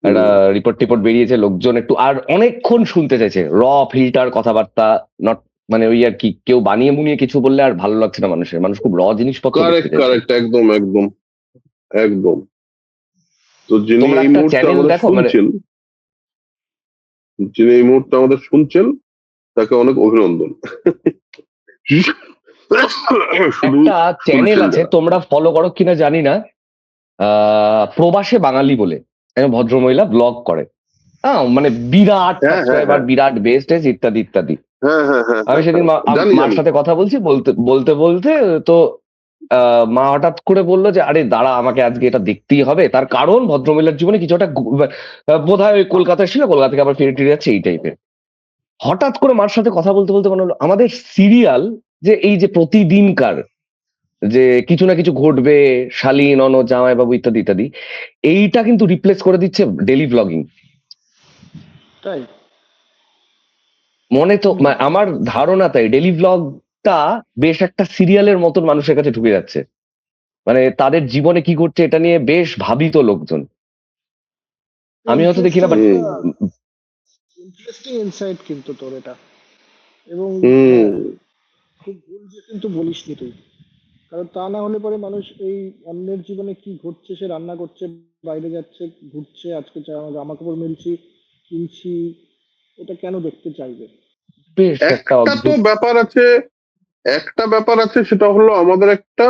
S1: একটা রিপোর্ট টিপোর্ট বেরিয়েছে, লোকজন একটু আর অনেকক্ষণ শুনতে চাইছে, ফিল্টার কথাবার্তা, নট মানে ওই আর কি, কেউ বানিয়ে মুনিয়ে কিছু বললে আর ভালো লাগছে না মানুষের, মানুষ খুব জিনিসপত্র দেখতে
S2: কারেক্ট
S1: চাইছে।
S2: কারেক্ট, একদম একদম একদম। তো যিনি
S1: তোমরা
S2: এই
S1: একটা
S2: মুহূর্তে
S1: চ্যানেল
S2: আমাদের
S1: দেখো মানে,
S2: শুনছেন, যিনি এই মুহূর্তে আমাদের শুনছেন, তাকে অনেক অভিনন্দন। শুধু
S1: একটা চ্যানেল
S2: শুনছেন
S1: আছে,
S2: যারা।
S1: তোমরা ফলো করো কিনা জানি না, প্রবাসে বাঙালি বলে একজন ভদ্রমহিলা ব্লগ করে। হ্যাঁ, মানে বিরাট
S2: হ্যাঁ হ্যাঁ
S1: সাবস্ক্রাইবার,
S2: হ্যাঁ
S1: বিরাট বেস্ট ইত্যাদি ইত্যাদি।
S2: হ্যাঁ হ্যাঁ হ্যাঁ
S1: আমি
S2: হ্যাঁ
S1: সেদিন
S2: হ্যাঁ, জানি
S1: মার
S2: জানি।
S1: সাথে কথা বলছি, বলতে বলতে বলতে তো মা হঠাৎ করে বললো যে, আরে দাঁড়া, আমাকে আজকে এটা দেখতেই হবে। তার কারণ ভদ্রমহিলার জীবনে কিছু একটা বোধ হয় ওই কলকাতায় ছিল, কলকাতা থেকে আবার ফিরে টিরে যাচ্ছে, এই টাইপের। হঠাৎ করে মার সাথে কথা বলতে বলতে মনে হলো, আমাদের সিরিয়াল যে এই যে প্রতিদিনকার যে কিছু না কিছু ঘটবে, শালীন, জামাইবাবু ইত্যাদি ইত্যাদি, এইটা কিন্তু রিপ্লেস করে দিচ্ছে ডেলি ব্লগিং।
S3: তাই
S1: মনে তো আমার ধারণা তাই, ডেলি ব্লগটা বেশ একটা সিরিয়ালের মতন মানুষের কাছে ঢুকে যাচ্ছে। মানে তাদের জীবনে কি ঘটছে এটা নিয়ে বেশ ভাবিত লোকজন। আমি হয়তো দেখি না, বাট
S3: ইন্টারেস্টিং ইনসাইট কিন্তু তোর এটা। এবং
S2: হুম
S3: হ্যাঁ, খুব ভুল যে কিন্তু বলিসনি তুই। কারণ তা না হলে পরে মানুষ এই অন্যের জীবনে কি ঘটছে, সে রান্না করছে, বাইরে যাচ্ছে, ঘুরছে, আজকে জামা কাপড় মিলছি, কিনছি, এটা কেন দেখতে চাইবে?
S1: বেশ একটা
S2: একটা তো
S1: অদ্ভুত।
S2: ব্যাপার আছে, একটা ব্যাপার আছে, সেটা হলো আমাদের একটা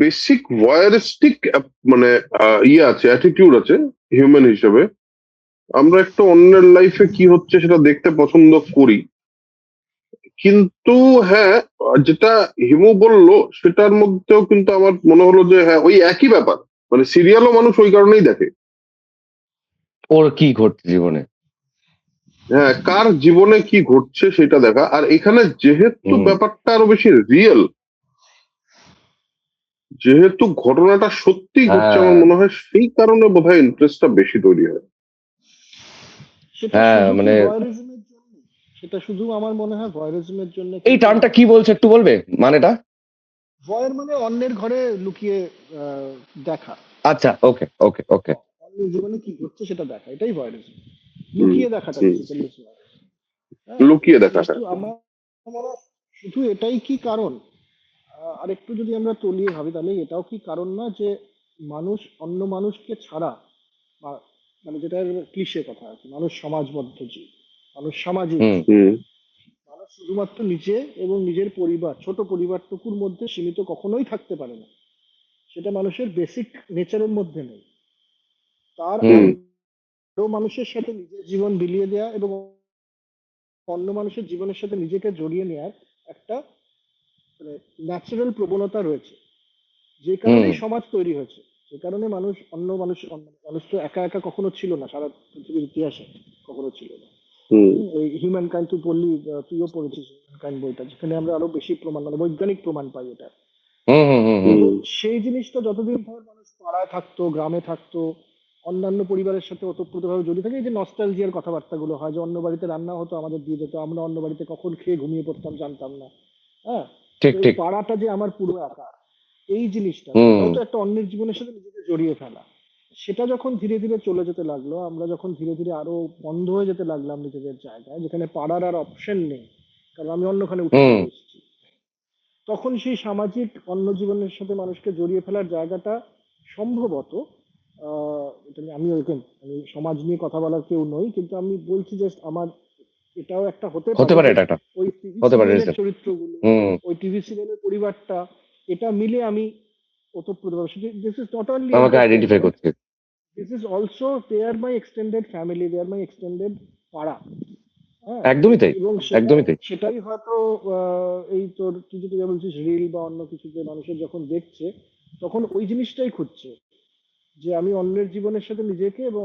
S2: বেসিক ভয়েরিস্টিক মানে ইয়ে আছে, অ্যাটিটিউড আছে হিউম্যান হিসেবে। আমরা একটু অন্যের লাইফে কি হচ্ছে সেটা দেখতে পছন্দ করি। কিন্তু হ্যাঁ, যেটা হিমু বললো সেটার মধ্যেও কিন্তু আমার মনে হলো যে হ্যাঁ, ওই একই ব্যাপার। মানে সিরিয়ালও মানুষ ওই কারণেই দেখে।
S1: ওর কি ঘটছে জীবনে।
S2: হ্যাঁ, কার জীবনে কি ঘটছে সেটা দেখা। আর এখানে যেহেতু
S1: হুম
S2: ব্যাপারটা আরো বেশি রিয়েল, যেহেতু ঘটনাটা সত্যি ঘটছে আমার
S1: হ্যাঁ
S2: মনে হয় সেই কারণে বোধহয় ইন্টারেস্টটা বেশি তৈরি হয়।
S3: সেটা
S1: হ্যাঁ
S3: শুধু কি
S1: মানে
S3: ভয়েরিজমের জন্য? সেটা শুধু আমার মনে হয় ভয়েরিজমের জন্য
S1: এই
S3: কিন্তু
S1: টার্মটা
S3: নয়।
S1: কি বলছে একটু বলবে মানেটা?
S3: ভয়ের মানে অন্যের ঘরে লুকিয়ে দেখা,
S1: আচ্ছা, ওকে ওকে ওকে।
S3: অন্যের জীবনে কি ঘটছে সেটা দেখা, এটাই ভয়েরিজম।
S2: হুম
S3: লুকিয়ে দেখাটা
S2: হুম
S3: বেসিক্যালি ভয়েরিজম। হ্যাঁ,
S2: লুকিয়ে দেখাটা।
S3: কিন্তু আমার মনে হয় শুধু এটাই কি কারণ? আর একটু যদি আমরা তলিয়ে ভাবি তাহলে এটাও কি কারণ না যে মানুষ অন্য মানুষকে ছাড়া, বা- মানে যেটা ক্লিশে কথা আছে, মানুষ সমাজবদ্ধ জীব, মানুষ সামাজিক
S1: হুম
S3: জীব।
S2: হুম
S3: মানুষ শুধুমাত্র নিজে এবং নিজের পরিবার, ছোট পরিবারটুকুর মধ্যে সীমিত কখনোই থাকতে পারে না। সেটা মানুষের বেসিক নেচারের মধ্যে নেই। তার
S1: হুম
S3: আরো মানুষের সাথে নিজের জীবন বিলিয়ে দেয়া এবং অন্য মানুষের জীবনের সাথে নিজেকে জড়িয়ে নেওয়ার একটা মানে ন্যাচারাল প্রবণতা রয়েছে, যে
S1: হুম
S3: কারণেই সমাজ তৈরি হয়েছে। যে কারণে মানুষ অন্য মানুষ তো একা একা কখনো ছিল না, সারা পৃথিবীর ইতিহাসে কখনো ছিল না।
S2: হুম
S3: ওই হিউম্যান কাইন্ড তুই বললি, তুইও পড়েছিস হিউম্যান কাইন্ড বইটা, যেখানে আমরা আরো বেশি প্রমাণ মানে বৈজ্ঞানিক প্রমাণ পাই এটা।
S1: হুম হুম হুম হুম
S3: তো
S2: হুম
S3: সেই জিনিসটা যতদিন ধর মানুষ পাড়ায় থাকতো, গ্রামে থাকতো, অন্যান্য পরিবারের সাথে ওতপ্রোতভাবে জড়িত থাকে, এই যে নস্টালজিয়ার কথাবার্তাগুলো হয় যে অন্য বাড়িতে রান্না হতো আমাদের দিয়ে যেত, আমরা অন্য বাড়িতে কখন খেয়ে ঘুমিয়ে পড়তাম জানতাম না। হ্যাঁ,
S1: ঠিক
S3: তো এই
S1: ঠিক।
S3: পাড়াটা যে আমার পুরো একা, এই জিনিসটা
S1: হুম
S3: এটাও তো একটা অন্যের জীবনের সাথে নিজেকে জড়িয়ে ফেলা। সেটা যখন ধীরে ধীরে চলে যেতে লাগলো, আমরা যখন ধীরে ধীরে আরো বন্ধ হয়ে যেতে লাগলাম নিজেদের জায়গায়, যেখানে পাড়ার আর অপশন নেই, কারণ আমি অন্যখানে উঠে
S1: হুম
S3: চলে এসেছি, তখন সেই সামাজিক অন্য জীবনের সাথে মানুষকে জড়িয়ে ফেলার জায়গাটা সম্ভবত, এটা আমি ওইরকম আমি সমাজ নিয়ে কথা বলার কেউ নই, কিন্তু আমি বলছি জাস্ট আমার এটাও একটা হতে
S1: হতে
S3: পারে
S1: পারে
S3: যে
S1: এটা একটা,
S3: ওই টিভি
S1: হতে পারে
S3: সিরিয়ালের
S1: reason।
S3: চরিত্রগুলো,
S1: হুম
S3: ওই টিভি সিরিয়ালের পরিবারটা, এটা মিলে আমি ওতপ্রোতভাবে, দিস ইজ নট অনলি
S1: আমাকে আইডেন্টিফাই
S3: এন্টারটেনমেন্ট,
S1: করছে।
S3: This is also they are my extended family, they are my extended para. হ্যাঁ,
S1: একদমই তাই,
S3: এবং সেটা
S1: একদমই তাই।
S3: সেটাই হয়তো এই তোর তুই যেটা বলছিস রিল বা অন্য কিছুতে মানুষের যখন দেখছে, তখন ওই জিনিসটাই খুঁজছে, যে আমি অন্যের জীবনের সাথে নিজেকে এবং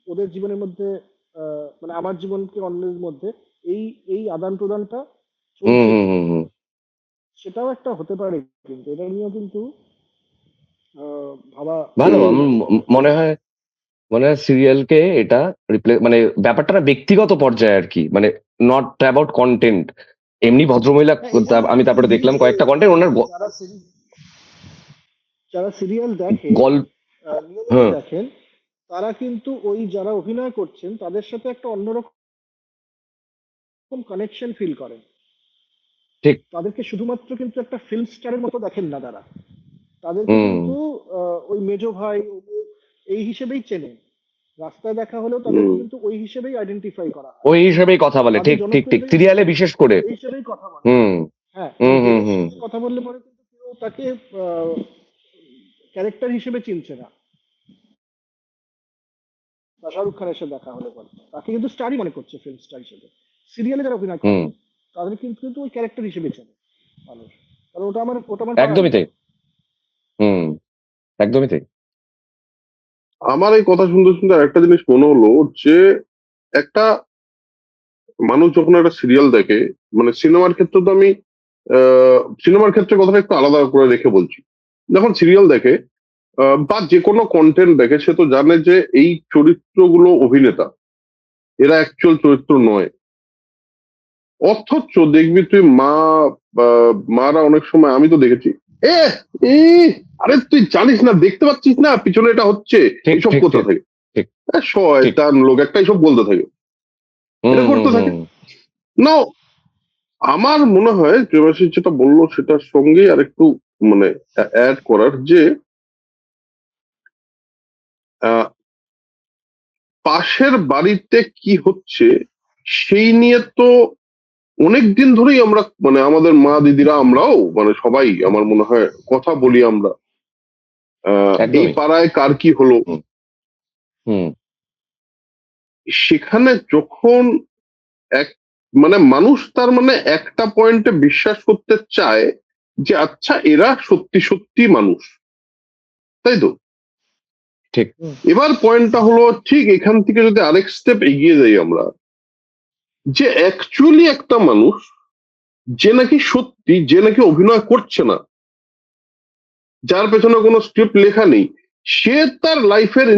S3: ওদের জীবনের মধ্যে, মানে আমার জীবনকে অন্যের মধ্যে এই এই আদান প্রদানটা
S1: হুম
S3: চলছে
S1: হুম
S3: কিনা,
S1: হুম হুম।
S3: সেটাও একটা হতে পারে। কিন্তু এটা নিয়েও কিন্তু ভাবা
S1: ভালো,
S2: হুম
S1: আমার মনে হয় সিরিয়ালকে এটা মানে ব্যাপারটা না ব্যক্তিগত পর্যায়ে আর কি, মানে নট অ্যাবাউট কন্টেন্ট। এমনি ভদ্রমহিলা,
S3: হ্যাঁ, এটা
S1: আমি
S3: এটা
S1: তারপরে দেখলাম
S3: নিজে
S1: কয়েকটা কন্টেন্ট ওনার
S3: যারা যারা সিরিয়াল দেখে,
S1: গল্প।
S3: নিয়মিত
S1: হ্যাঁ
S3: দেখেন, তারা কিন্তু ওই যারা অভিনয় করছেন তাদের সাথে একটা অন্যরকম কানেকশন ফিল করেন।
S1: ঠিক।
S3: তাদেরকে শুধুমাত্র কিন্তু একটা ফিল্ম স্টারের মতো দেখেন না তারা, তাদেরকে
S1: হুম
S3: কিন্তু ওই মেজো ভাই অমুক এই হিসেবেই চেনেন। রাস্তায় দেখা হলেও
S2: হুম
S3: তাদেরকে কিন্তু ওই হিসেবেই আইডেন্টিফাই করা হয়,
S1: ওই হিসেবেই কথা বলে,
S3: তাদের
S1: ঠিক ঠিক ঠিক,
S3: জনপ্রিয়তাই
S1: সিরিয়ালে বিশেষ করে।
S3: এই হিসেবেই কথা বলে।
S1: হুম
S3: হ্যাঁ,
S1: হুম হুম
S3: দেবের
S1: হুম।
S3: সঙ্গে কথা বললে পরে কিন্তু কেউ তাকে ক্যারেক্টার হিসেবে চিনছে না, বা শাহরুখ খানের সাথে দেখা হলে পরে তাকে কিন্তু স্টারই মনে করছে, ফিল্ম স্টার হিসেবে। সিরিয়ালে যারা অভিনয় করে
S1: হুম
S3: তাদের কিন্তু কিন্তু ওই ক্যারেক্টার হিসেবে চেনে মানুষ, কারণ ওটা আমার পাড়ার
S1: একদমই
S3: লোক।
S1: তাই। হুম একদমই তাই।
S2: আমার এই কথা শুনতে শুনতে একটা জিনিস মনে হলো যে একটা মানুষ যখন একটা সিরিয়াল দেখে, মানে সিনেমার ক্ষেত্রে তো আমি সিনেমার ক্ষেত্রে কথাটা একটু আলাদা করে রেখে বলছি। যখন সিরিয়াল দেখে বা যে কোনো কন্টেন্ট দেখে, সে তো জানে যে এই চরিত্রগুলো অভিনেতা, এরা অ্যাকচুয়াল চরিত্র নয়। অথচ দেখবি তুই মারা অনেক সময় আমি তো দেখেছি, এ এ আরে তুই জানিস না, দেখতে পাচ্ছিস না পিছনে এটা হচ্ছে,
S1: ঠিক
S2: এসব
S1: ঠিক
S2: কোথা
S1: ঠিক
S2: থেকে?
S1: ঠিক ঠিক।
S2: শয়তান লোক একটা এসব বলতে থাকে,
S1: হুম
S2: এটা
S1: হুম
S2: করতে থাকে।
S1: হুম
S2: না, আমার মনে হয় প্রেমাসি যেটা বললো সেটার সঙ্গেই আর একটু মানে অ্যাড করার যে আহ, পাশের বাড়িতে কি হচ্ছে সেই নিয়ে তো অনেক দিন ধরেই আমরা, মানে আমাদের মা দিদিরা আমরাও, মানে সবাই আমার মনে হয় কথা বলি আমরা, এই
S1: একদমই।
S2: পাড়ায় কার কি হলো।
S1: হুম হুম
S2: সেখানে যখন এক মানে মানুষ তার মানে একটা পয়েন্টে বিশ্বাস করতে চায় যে আচ্ছা এরা সত্যি সত্যি মানুষ, তাই তো?
S1: ঠিক।
S3: হুম,
S2: এবার পয়েন্টটা হলো ঠিক এখান থেকে যদি আরেক স্টেপ এগিয়ে যাই আমরা, যে অ্যাকচুয়ালি একটা মানুষ যে নাকি সত্যি, যে নাকি অভিনয় করছে না, যার পেছনে কোনো স্ক্রিপ্ট লেখা নেই, সে তার লাইফের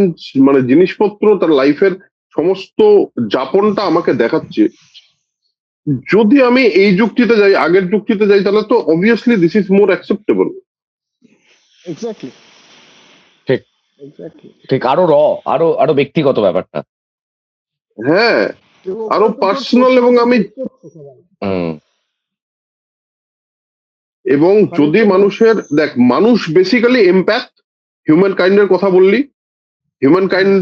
S2: মানে জিনিসপত্র, তার লাইফের সমস্ত যাপনটা আমাকে দেখাচ্ছে। যদি আমি এই যুক্তিতে যাই, আগের যুক্তিতে যাই, তাহলে তো obviously this is more acceptable.
S3: Exactly,
S1: ঠিক
S3: এক্স্যাক্টলি।
S1: ঠিক, আরো আরো আরো ব্যক্তিগত ব্যাপারটা।
S2: হ্যাঁ, আরো পার্সোনাল। এবং আমি
S1: হুম
S2: এবং যদি মানুষের দেখ, মানুষ বেসিক্যালি এমপ্যাথ, হিউম্যান কাইন্ডের কথা বললি, হিউম্যান কাইন্ড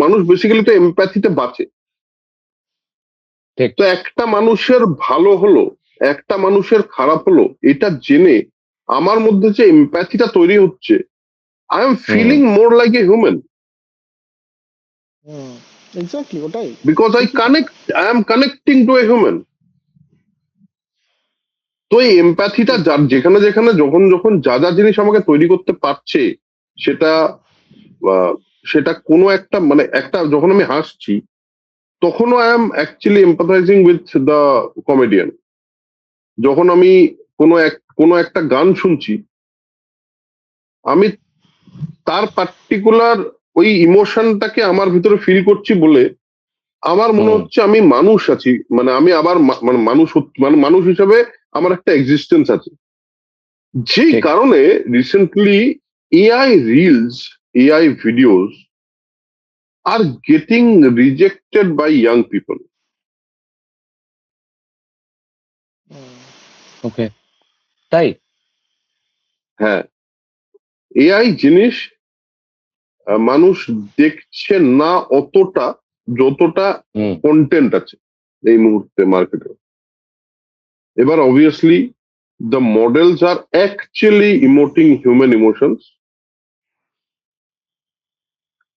S2: মানুষ বেসিক্যালি তো এমপ্যাথিতে বাঁচে।
S1: ঠিক।
S2: তো একটা মানুষের ভালো হলো, একটা মানুষের খারাপ হলো, এটা জেনে আমার মধ্যে যে এমপ্যাথিটা তৈরি হচ্ছে, I am feeling more like a human,
S3: exactly ওটাই।
S2: Because I am connecting to a human. তো এই এমপ্যাথিটা যার যেখানে যেখানে যখন যখন যা যা জিনিস আমাকে তৈরি করতে পারছে, সেটা সেটা কোনো একটা মানে একটা, যখন আমি হাসছি তখনও I am actually empathising with the comedian. যখন আমি কোনো একটা গান শুনছি, আমি তার পার্টিকুলার ওই ইমোশনটাকে আমার ভিতরে ফিল করছি বলে আমার মনে হচ্ছে আমি মানুষ আছি, মানে আমি আবার মানে মানুষ হিসেবে আমার একটা এক্সিস্টেন্স আছে। যেই
S1: ঠিক।
S2: কারণে recently AI reels, AI videos are getting rejected by young people.
S1: Okay, তাই?
S2: হ্যাঁ, এআই জিনিস মানুষ দেখছে না অতটা যতটা কন্টেন্ট আছে এই মুহূর্তে মার্কেটে। এবার obviously the models are actually emoting human emotions.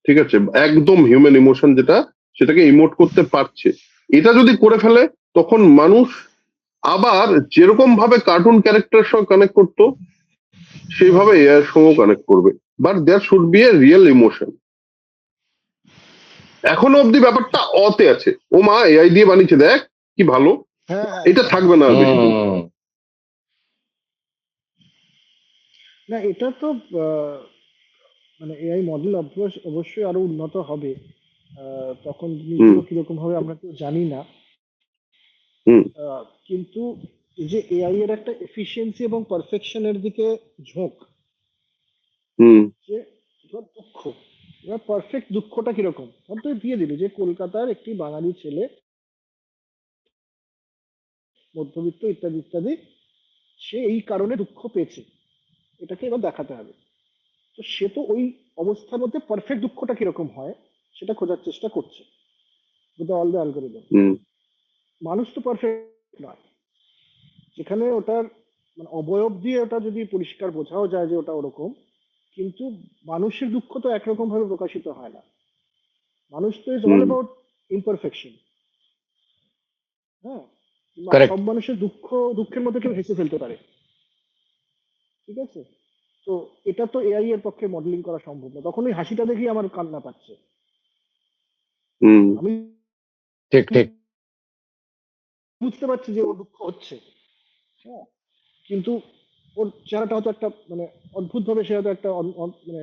S2: ঠিক আছে, একদম হিউম্যান ইমোশন যেটা, সেটাকে ইমোট করতে পারছে। এটা যদি করে ফেলে, তখন মানুষ আবার যেরকম ভাবে কার্টুন ক্যারেক্টারের সঙ্গে কানেক্ট করতো, সেইভাবে এআই এর সঙ্গেও কানেক্ট করবে। But there should be a real emotion. এখনো অব্দি ব্যাপারটা অতে আছে, ও মা এআই দিয়ে বানিয়েছে দেখ কি ভালো, এটা থাকবে না আর বেশি দিন।
S3: না, এটা তো মানে এআই মডেল অবশ্যই আরো উন্নত হবে। তখন জিনিসগুলো কিরকম হবে আমরা কেউ জানি না। কিন্তু এই যে এআই এর একটা এফিসিয়েন্সি এবং পারফেকশনের দিকে ঝোঁক, যে ধর দুঃখ, এবার পারফেক্ট দুঃখটা কিরকম, ধর তুই দিয়ে দিলি যে কলকাতার একটি বাঙালি ছেলে, মধ্যবিত্ত ইত্যাদি ইত্যাদি, সে এই কারণে দুঃখ পেয়েছে, এটাকে এবার দেখাতে হবে। তো সে তো ওই অবস্থার মধ্যে পারফেক্ট দুঃখটা কিরকম হয় সেটা খোঁজার চেষ্টা করছে উইথ অল দ্য অ্যালগরিদম। মানুষ তো পারফেক্ট নয়, যেখানে ওটার মানে অবয়ব দিয়ে ওটা যদি পরিষ্কার বোঝাও যায় যে ওটা ওরকম, কিন্তু মানুষের দুঃখ তো একরকম ভাবে প্রকাশিত হয় না। মানুষ তো ইজ অল অ্যাবাউট ইমপারফেকশন। হ্যাঁ, সব মানুষের দুঃখের মধ্যে কেউ হেসে ফেলতে পারে, ঠিক আছে? তো এটা তো এআই এর পক্ষে মডেলিং করা সম্ভব না, তখন ওই হাসিটা দেখেই আমার কান্না পাচ্ছে, আমি
S1: ঠিক ঠিক
S3: বুঝতে পারছি যে ওর দুঃখ হচ্ছে। হ্যাঁ, কিন্তু ওর চেহারাটা হয়তো একটা মানে অদ্ভুত ভাবে সে হয়তো একটা মানে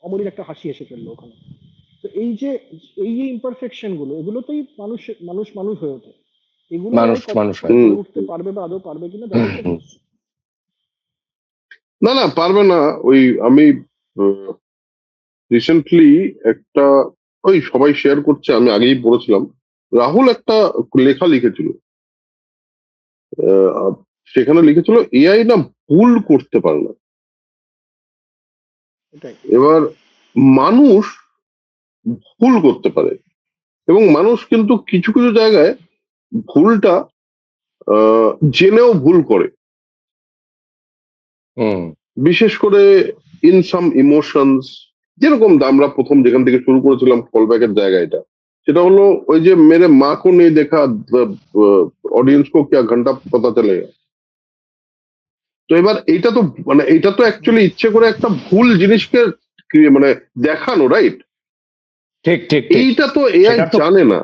S3: অমলিন একটা হাসি এসে ফেললো ওখানে। তো এই যে এই ইমপারফেকশন গুলো, এগুলোতেই মানুষ মানুষ মানুষ হয়ে ওঠে। এগুলো
S1: মানুষ
S3: করে উঠতে পারবে বা আদৌ পারবে কিনা দেখা যাচ্ছে।
S2: না না, পারবে না। ওই আমি রিসেন্টলি একটা, ওই সবাই শেয়ার করছে, আমি আগেই পড়েছিলাম, রাহুল একটা লেখা লিখেছিল। সেখানে লিখেছিল এআই না ভুল করতে পারে না। এবার মানুষ ভুল করতে পারে, এবং মানুষ কিন্তু কিছু কিছু জায়গায় ভুলটা জেনেও ভুল করে। বিশেষ করে ইন সাম ইমোশনস, যেরকম আমরা প্রথম যেখান থেকে শুরু করেছিলাম কলব্যাকের জায়গাটা, সেটা হলো ওই যে মেরে মা কো নেই দেখা, অডিয়েন্স কো क्या ঘন্টা পতা চলেগা। তো এবার এইটা তো মানে এইটা তো অ্যাকচুয়ালি ইচ্ছে করে একটা ভুল জিনিসকে মানে দেখানো, রাইট?
S1: ঠিক ঠিক,
S2: এইটা তো এআই জানে না।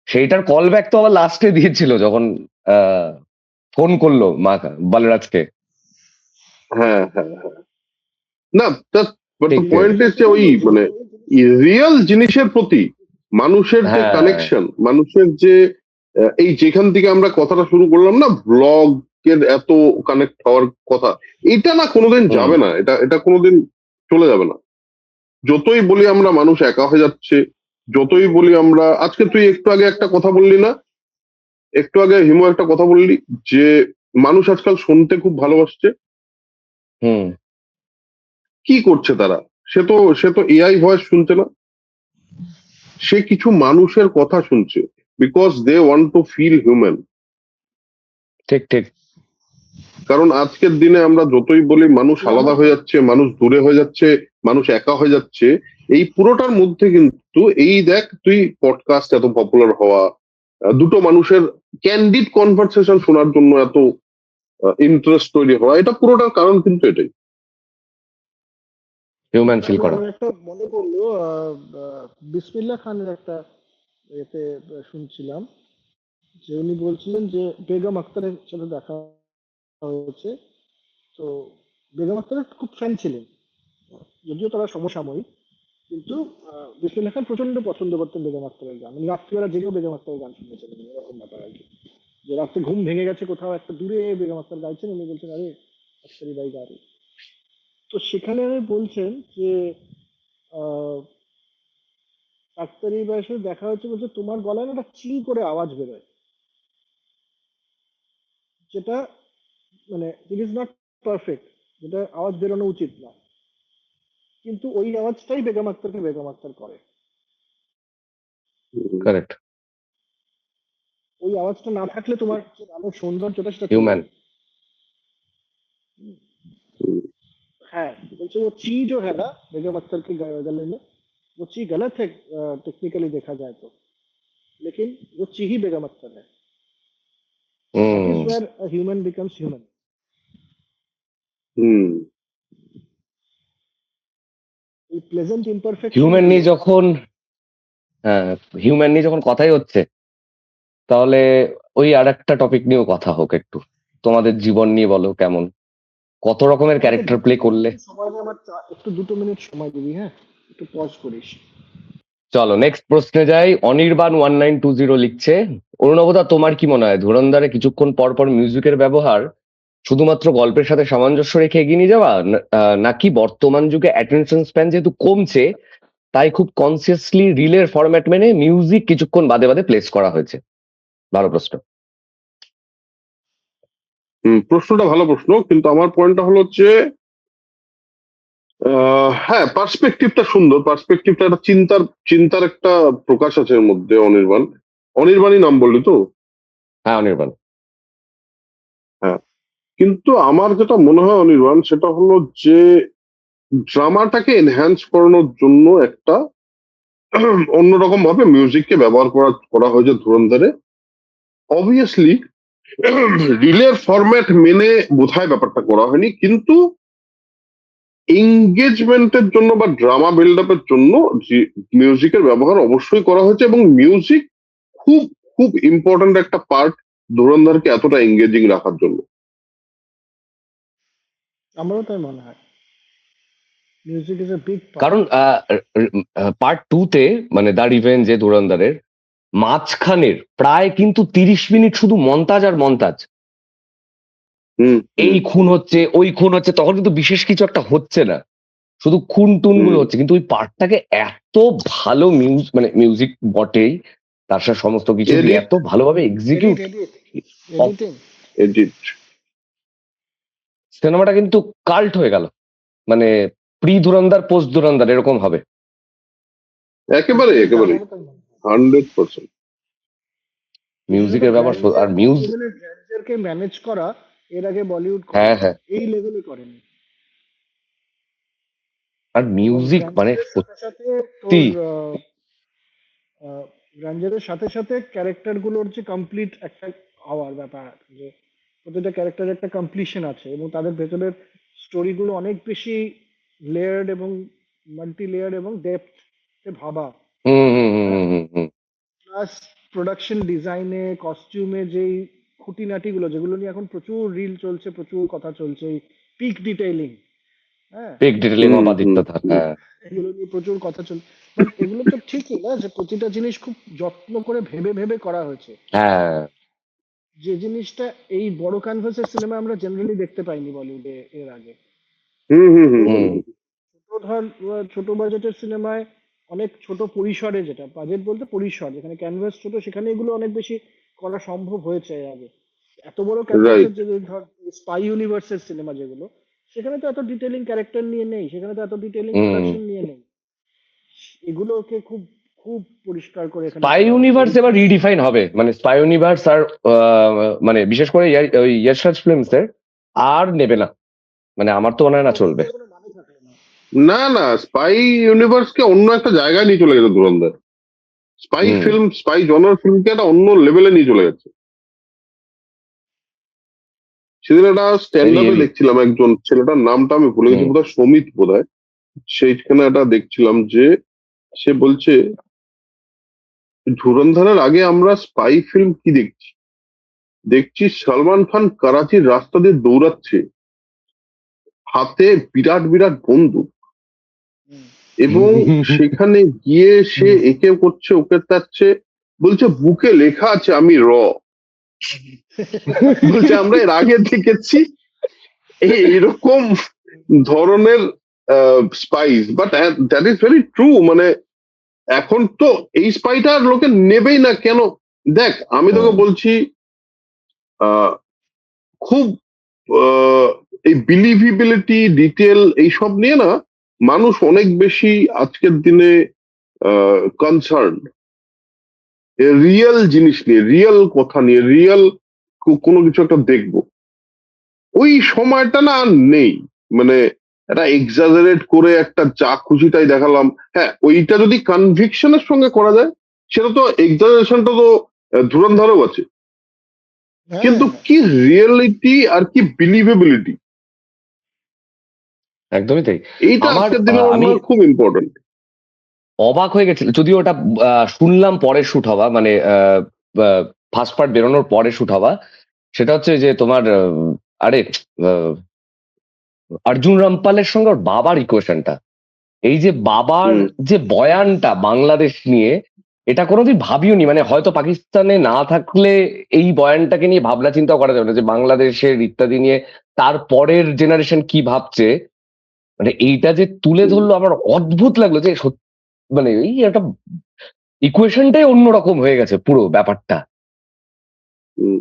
S1: সেইটার কল ব্যাক তো আবার লাস্টে দিয়েছিল যখন ফোন করলো মা বলরাজকে।
S2: হ্যাঁ হ্যাঁ হ্যাঁ না, বাট দ্য
S1: ঠিক ঠিক
S2: পয়েন্ট ইজ যে ওই মানে রিয়েল জিনিসের প্রতি মানুষের যে
S1: হ্যাঁ
S2: কানেকশন, মানুষের যে এই যেখান থেকে আমরা কথাটা শুরু করলাম না, ব্লগের এত কানেক্ট হওয়ার কথা, এটা না কোনোদিন
S1: হুম
S2: যাবে না, এটা এটা কোনোদিন চলে যাবে না। যতই বলি আমরা মানুষ একা হয়ে যাচ্ছে, যতই বলি আমরা, আজকে তুই একটু আগে একটা কথা বললি না, একটু আগে হিমু একটা কথা বললি যে মানুষ আজকাল শুনতে খুব ভালোবাসছে।
S1: হুম
S2: কি করছে তারা? সে তো এআই ভয়েস শুনছে না, সে কিছু মানুষের কথা শুনছে, because they want to feel human.
S1: ঠিক ঠিক
S2: কারণ আজকের দিনে আমরা যতই বলি মানুষ আলাদা হয়ে যাচ্ছে, মানুষ দূরে হয়ে যাচ্ছে, মানুষ একা হয়ে যাচ্ছে, এই পুরোটার মধ্যে কিন্তু এই দেখ তুই পডকাস্ট এত পপুলার হওয়া, দুটো মানুষের ক্যান্ডিড কনভারসেশন শোনার জন্য এত ইন্টারেস্ট তৈরি হওয়া, এটা পুরোটার কারণ কিন্তু এটাই।
S1: হিউম্যান ফিল করা।
S3: আমার একটা মনে পড়লো বিসমিল্লাহ খানের একটা এতে শুনছিলাম যে উনি বলছিলেন যে বেগম আক্তারের সাথে দেখা হয়েছে। তো বেগম আক্তারের খুব ফ্যান ছিলেন, যদিও তারা সমসাময়িক, কিন্তু বিসমিল্লাহ খান প্রচন্ড পছন্দ করতেন বেগম আক্তারের গান। উনি রাত্রিবেলা জেগেও বেগম আক্তারের গান শুনেছিলেন, এরকম ব্যাপার আর কি। যে রাত্রে ঘুম ভেঙে গেছে, কোথাও একটা দূরে বেগম আক্তার গাইছেন, উনি বলছেন আরে আক্তারি ভাই গা রही। তো সেখানে উনি বলছেন যে আহ আক্তারি ভাইয়ের সাথে দেখা হচ্ছে, বলছে তোমার গলায় না একটা চি করে আওয়াজ বেরোয়, যেটা মানে ইট ইজ নট পারফেক্ট, যেটা আওয়াজ বেরোনো উচিত না, কিন্তু ওই আওয়াজটাই বেগম আক্তারকে বেগম আক্তার করে।
S1: কারেক্ট।
S3: ওই আওয়াজটা না থাকলে তোমার যে গানের সৌন্দর্যটা সেটা চলে
S1: হিউম্যান।
S3: যাবে। हाँ बल्कि वो चीज जो है ना बेगम अख्तर की गले में, वो चीज गलत है टेक्निकली देखा जाए तो, लेकिन वो चीज ही बेगम अख्तर है। That is
S1: hmm
S3: where a human becomes human.
S2: হুম
S3: ये प्लेजेंट इम्परफेक्शन
S1: হিউম্যান
S3: गुलो।
S1: নিয়ে যখন হ্যাঁ হিউম্যান নিয়ে যখন কথাই হচ্ছে, তাহলে ওই আর একটা টপিক নিয়েও কথা হোক একটু। তোমাদের জীবন নিয়ে বলো কেমন, কত রকমের
S3: আমাকে
S1: ক্যারেক্টার প্লে করলে।
S3: সময় দে, আমার একটু 2 মিনিট সময় দিবি, হ্যাঁ একটু পজ করিস।
S1: চলো নেক্সট প্রশ্নে যাই। অনির্বাণ 1920 লিখছে, অরুণবদা তোমার কি মনে হয় ধুরন্ধরে কিছুক্ষণ পর পর মিউজিকের ব্যবহার শুধুমাত্র গল্পের সাথে সামঞ্জস্য রেখে এগিয়ে নিয়ে যাওয়া, নাকি বর্তমান যুগে অ্যাটেনশন স্প্যান যেহেতু কমছে, তাই খুব কনসিয়াসলি রিলের ফরম্যাট মেনে মিউজিক কিছুক্ষণ বাদে বাদে প্লেস করা হয়েছে? ভালো প্রশ্ন।
S2: প্রশ্নটা ভালো প্রশ্ন, কিন্তু আমার পয়েন্টটা হলো যে হ্যাঁ, পার্সপেক্টিভটা সুন্দর, পার্সপেক্টিভটা একটা চিন্তার চিন্তার একটা প্রকাশ আছে এর মধ্যে। অনির্বাণ, অনির্বাণই নাম বললি তো?
S1: হ্যাঁ অনির্বাণ।
S2: হ্যাঁ, কিন্তু আমার যেটা মনে হয় অনির্বাণ, সেটা হলো যে ড্রামাটাকে এনহ্যান্স করানোর জন্য একটা অন্যরকম ভাবে মিউজিককে ব্যবহার করা করা হয়েছে ধুরন্ধরে। অবভিয়াসলি রিলের ফরম্যাট মেনে বোধহয় ব্যাপারটা করা হয়নি, কিন্তু এঙ্গেজমেন্টের জন্য বা ড্রামা বিল্ড আপের জন্য মিউজিকের ব্যবহার অবশ্যই করা হয়েছে, এবং মিউজিক খুব খুব ইম্পর্ট্যান্ট একটা পার্ট ধুরন্ধরকে এতটা এঙ্গেজিং রাখার জন্য।
S3: আমারও তাই মনে হয়, music is a big part.
S1: কারণ পার্ট 2 তে মানে দ্য রিভেঞ্জ এ ধুরন্ধরের মাঝখানের প্রায় কিন্তু 30 মিনিট শুধু মন্তাজ আর মন্তাজ।
S2: হুম
S1: এই
S2: হুম
S1: খুন হচ্ছে, ওই খুন হচ্ছে, তখন কিন্তু বিশেষ কিছু একটা হচ্ছে না, শুধু খুন টুন গুলো
S2: হুম
S1: হচ্ছে, কিন্তু ওই পার্টটাকে এত ভালো মানে মিউজিক বটেই, তার সাথে সমস্ত কিছু দিয়ে
S2: এডিট
S1: এত ভালোভাবে
S3: edit
S1: execute.
S3: Edit editing.
S2: Edit
S1: সিনেমাটা কিন্তু কাল্ট হয়ে গেল, মানে প্রি ধুরন্ধর পোস্ট ধুরন্ধর এরকম হবে।
S2: একেবারে একেবারে
S3: আমারও তাই মনে হয়।
S2: 100%।
S3: বিশেষত
S1: মিউজিকের ব্যাপার আর
S3: এই লেভেলের গ্র্যান্ডারকে ম্যানেজ করা এর আগে বলিউড
S1: হ্যাঁ
S3: করেনি,
S1: হ্যাঁ,
S3: এই লেভেলে করেনি।
S1: আর
S3: এবং
S1: মিউজিক মানে
S3: গ্র্যান্ডারের সাথে সাথে
S1: সত্যি।
S3: তোর গ্র্যান্ডারের সাথে সাথে ক্যারেক্টার গুলোর যে কমপ্লিট একটা হওয়ার ব্যাপার, যে প্রতিটা ক্যারেক্টারের একটা কমপ্লিশন আছে এবং তাদের ভেতরের স্টোরি গুলো অনেক বেশি লেয়ার্ড এবং মাল্টি লেয়ার্ড এবং ডেপথ ভাবা।
S1: হুম হুম হুম
S3: হ্যাঁ,
S1: হুম হুম হুম।
S3: প্লাস প্রোডাকশন ডিজাইনে, কস্টিউমে যেই খুঁটিনাটি গুলো, যেগুলো নিয়ে এখন প্রচুর রিল চলছে, প্রচুর কথা চলছে, এই পিক ডিটেইলিং। হ্যাঁ,
S1: পিক ডিটেলিং
S2: হুম
S1: অবাদিত্য
S2: হুম
S1: থাক,
S2: হুম।
S1: হ্যাঁ।
S3: এগুলো নিয়ে প্রচুর কথা চল, বাট এগুলো তো ঠিকই না যে প্রতিটা জিনিস খুব যত্ন করে ভেবে ভেবে করা হয়েছে,
S1: হ্যাঁ।
S3: যে জিনিসটা এই বড় ক্যানভাসের সিনেমা আমরা জেনারেলি দেখতে পাইনি বলিউডে এর আগে।
S2: হুম হুম হুম
S3: ছোট
S2: হুম
S1: হুম।
S2: হুম।
S3: ছোট ধর ছোট বাজেটের সিনেমায় অনেক ছোট পরিসরে, যেটা বাজেট বলতে পরিসর, যেখানে ক্যানভাস ছোট সেখানে এগুলো অনেক বেশি করা সম্ভব হয়েছে এর আগে। এত বড় ক্যানভাসের
S2: রাইট।
S3: যে ধর স্পাই ইউনিভার্সের সিনেমা যেগুলো, সেখানে তো এত ডিটেলিং ক্যারেক্টার নিয়ে নেই, সেখানে তো এত ডিটেলিং
S1: হুম।
S3: প্রোডাকশন নিয়ে নেই। এগুলোকে খুব খুব পরিষ্কার করে এখানে
S1: স্পাই
S3: করা হয়েছে
S1: ইউনিভার্স এবার রিডিফাইন হবে, মানে স্পাই ইউনিভার্স আর মানে বিশেষ করে ওই ইয়াশরাজ ফিল্মস এর আর নেবে না, মানে আমার তো মনে হয় না চলবে।
S3: ওদের কোনো মানে থাকে না।
S2: না না, স্পাই ইউনিভার্সকে অন্য একটা জায়গায় নিয়ে চলে গেছে ধুরন্ধর। স্পাই
S1: হুম।
S2: ফিল্ম, স্পাই জনার ফিল্মকে একটা অন্য লেভেলে নিয়ে চলে গেছে। সেদিন একটা স্ট্যান্ড আপে
S1: রিয়েলি।
S2: দেখছিলাম, একজন ছেলেটার নামটা আমি ভুলে গেছি,
S1: হুম।
S2: বোধহয় সমিত বোধহয়। সেইখানে একটা দেখছিলাম যে সে বলছে ধুরন্ধরের আগে আমরা স্পাই ফিল্ম কি দেখছি, দেখছি সালমান খান করাচির রাস্তা দিয়ে দৌড়াচ্ছে, হাতে বিরাট বিরাট বন্দুক,
S3: হুম।
S2: এবং সেখানে গিয়ে সে একে করছে ওকে তাচ্ছে, বলছে বুকে লেখা আছে আমি বলছে আমরা এর আগে দেখেছি এরকম ধরনের spice, but that is very true. মানে এখন তো এই স্পাইটা আর লোকে নেবেই না কেন। দেখ আমি তোকে
S1: হুম।
S2: বলছি, আহ, খুব আহ, এই বিলিভিবিলিটি ডিটেল এইসব নিয়ে না মানুষ অনেক বেশি আজকের দিনে কনসার্ন, রিয়েল জিনিস নিয়ে, রিয়েল কথা নিয়ে, রিয়েল কোনো কিছু একটা দেখবো, ওই সময়টা না আর নেই। মানে এটা এক্সাজারেট করে একটা যা খুশি তাই দেখালাম। হ্যাঁ, ওইটা যদি কনভিকশনের সঙ্গে করা যায়, সেটা তো এক্সাজারেশনটা তো ধুরন্ধরও আছে,
S3: হ্যাঁ
S2: কিন্তু কি রিয়েলিটি আর কি বিলিভেবিলিটি,
S1: একদমই তাই।
S2: এইটা
S1: আমার
S2: আজকের দিনে আমার
S1: আমি
S2: মনে হয় খুব ইম্পর্টেন্ট।
S1: অবাক হয়ে গেছিল, যদিও ওটা শুনলাম পরে শুট হওয়া, মানে ফার্স্ট পার্ট বেরোনোর পরে শুট হওয়া। সেটা হচ্ছে যে তোমার আরে আহ, অর্জুন রামপালের সঙ্গে ওর বাবার ইকুয়েশনটা, এই যে বাবার
S2: হুম
S1: যে বয়ানটা বাংলাদেশ নিয়ে, এটা কোনোদিন ভাবিওনি, মানে হয়তো পাকিস্তানে না থাকলে এই বয়ানটাকে নিয়ে ভাবনা চিন্তা করা যাবে না যে বাংলাদেশের ইত্যাদি নিয়ে তার পরের জেনারেশন কি ভাবছে। মানে এইটা যে তুলে
S2: হুম
S1: ধরলো, আমার অদ্ভুত লাগলো যে মানে এই একটা ইকুয়েশনটাই অন্যরকম হয়ে গেছে পুরো ব্যাপারটা।
S2: হুম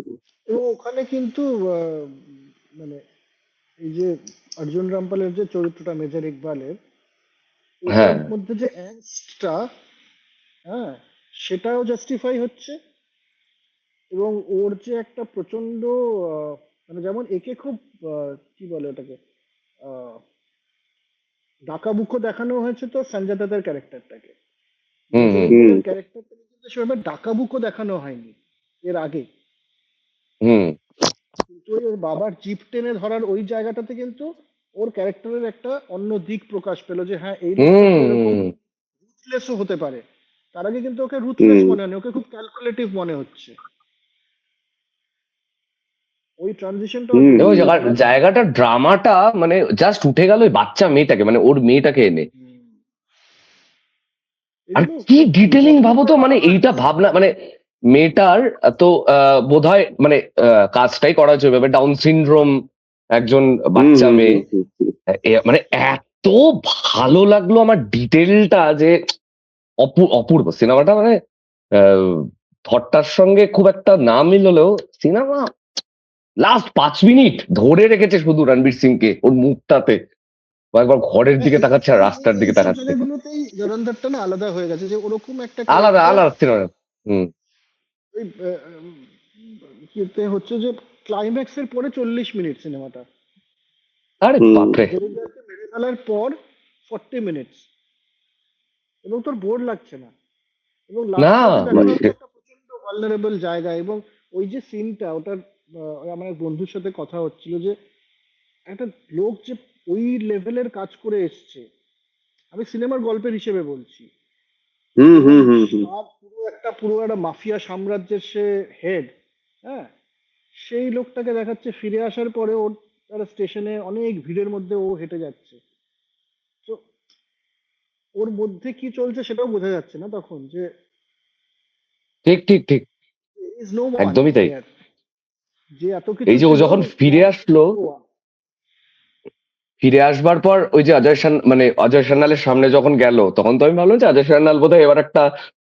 S3: এবং ওখানে কিন্তু মানে এই যে অর্জুন রামপালের যে চরিত্রটা মেজর ইকবালের, ওটার
S1: হ্যাঁ।
S3: মধ্যে যে অ্যাংস্টটা, হ্যাঁ, সেটাও জাস্টিফাই হচ্ছে। এবং ওর যে একটা প্রচন্ড মানে যেমন একে খুব কি বলে ওটাকে, আহ, ডাকাবুকো দেখানো হয়েছে তো সঞ্জয় দত্তের ক্যারেক্টারটাকে,
S1: হুম।
S3: মেজর
S1: হুম।
S2: হুম
S3: ইকবালের ক্যারেক্টারটাকে কিন্তু সেভাবে ডাকাবুকো দেখানো হয়নি এর আগে।
S1: হুম।
S3: কিন্তু ওই ওর বাবার জিপ টেনে ধরার ওই জায়গাটাতে কিন্তু ওর ক্যারেক্টারের একটা অন্য দিক প্রকাশ পেলো, যে হ্যাঁ এই লোকটা তো এরকম
S1: হুম।
S3: রুথলেসও হতে পারে। তার আগে কিন্তু ওকে রুথলেস
S2: হুম
S3: মনে হয়নি, ওকে খুব ক্যালকুলেটিভ মনে হচ্ছে। ওই ট্রানজিশনটা ওর
S2: হুম
S1: এবং
S3: ভেতরে
S2: হুম।
S3: ঘটেছে।
S1: জায়গাটা ড্রামাটা মানে জাস্ট উঠে গেল ওই বাচ্চা মেয়েটাকে, মানে ওর মেয়েটাকে এনে।
S3: হুম।
S1: আর
S3: এগুলো
S1: কি
S3: খুব
S1: ডিটেলিং
S3: যত্ন
S1: ভাবো
S3: করে
S1: তো,
S3: করা
S1: মানে এইটা
S3: হয়েছে।
S1: ভাবনা, মানে মেয়েটার তো বোধহয় মানে কাজটাই করা হচ্ছে ভেবে ডাউন সিনড্রোম একজন
S2: হুম
S1: বাচ্চা
S2: হুম
S1: মেয়ে।
S2: হুম হুম হুম।
S1: মানে এত ভালো লাগলো আমার ডিটেলটা যে অপূর্ব সিনেমাটা, মানে আহ, থটটার সঙ্গে খুব একটা না মিললেও সিনেমা লাস্ট 5 মিনিট ধরে রেখেছে শুধু রণবীর সিংকে ওর মুখটাতে, ও একবার ঘরের
S3: হ্যাঁ,
S1: দিকে তাকাচ্ছে আর
S3: এই এই
S1: রাস্তার দিকে
S3: এইসব
S1: তাকাচ্ছে।
S3: জায়গাগুলোতেই জলন্ধরটা না আলাদা হয়ে গেছে, যে ওরকম একটা
S1: আলাদা
S3: ক্যারেক্টার
S1: আলাদা সিনেমা। হুম।
S3: ওই ইয়েতে হচ্ছে যে ক্লাইম্যাক্সের পরে 40 মিনিট সিনেমাটা,
S1: আরে
S2: হুম।
S1: বাপরে।
S3: মেজরিটাকে মেরে ফেলার পর 40 মিনিটস, এবং তোর বোর লাগছে না। এবং
S1: না।
S3: লাস্টটাতে দেখানো হচ্ছে
S1: মানে
S3: একটা প্রচন্ড ভালনারেবল জায়গা। এবং ওই যে সিনটা ওটার, আমার এক বন্ধুর সাথে কথা হচ্ছিল যে একটা লোক যে ওই লেভেলের কাজ করে এসছে, আমি সিনেমার গল্পের হিসেবে বলছি,
S2: হুম
S3: এবং
S2: হুম হুম হুম।
S3: তার পুরো একটা মাফিয়া সাম্রাজ্যের সে হেড, হ্যাঁ, সেই লোকটাকে দেখাচ্ছে ফিরে আসার পরে ওর তার স্টেশনে অনেক ভিড়ের মধ্যে ও হেঁটে যাচ্ছে, তো ওর মধ্যে কি চলছে সেটাও বোঝা যাচ্ছে না তখন, যে
S1: ঠিক ঠিক ঠিক,
S3: ইজ নো ওয়ান
S1: একদমই তাই।
S3: হিয়ার, যে এত কিছু
S1: এই যে ও
S3: ছিল
S1: যখন ফিরে আসলো,
S3: no one.
S1: ফিরে আসবার পর ওই যে অজয় সান্যালের সামনে যখন গেল, তখন তো আমি ভাবলাম যে অজয় সান্যাল বোধহয় এবার একটা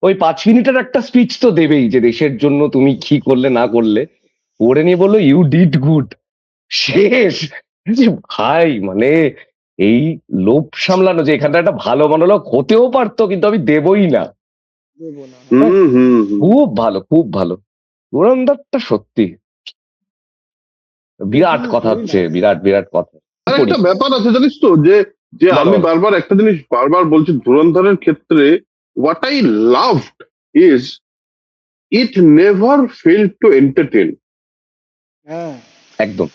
S1: ওই 5 মিনিটের একটা স্পিচ তো দেবেই, যে দেশের জন্য তুমি কি করলে না করলে। পড়ে নিয়ে বললো ইউ ডিড গুড, শেষ। যে ভাই মানে এই লোভ সামলানো, যে এখানটা একটা ভালো মনোলগ হতেও পারতো, কিন্তু আমি দেবই না।
S3: দেবো না, হ্যাঁ।
S2: হুম হুম হুম।
S1: খুব ভালো, খুব ভালো। ধুরন্ধরটা সত্যি বিরাট
S3: He is
S1: কথা
S3: very
S1: হচ্ছে,
S3: nice.
S1: বিরাট বিরাট কথা। কি
S2: আর
S1: করি
S2: একটা ব্যাপার আছে জানিস তো, যে যে
S1: বলো
S2: আমি
S1: বলো।
S2: বারবার একটা জিনিস বারবার বলছি ধুরন্ধরের ক্ষেত্রে, what I loved is it never fail to entertain.
S3: হ্যাঁ,
S1: একদম।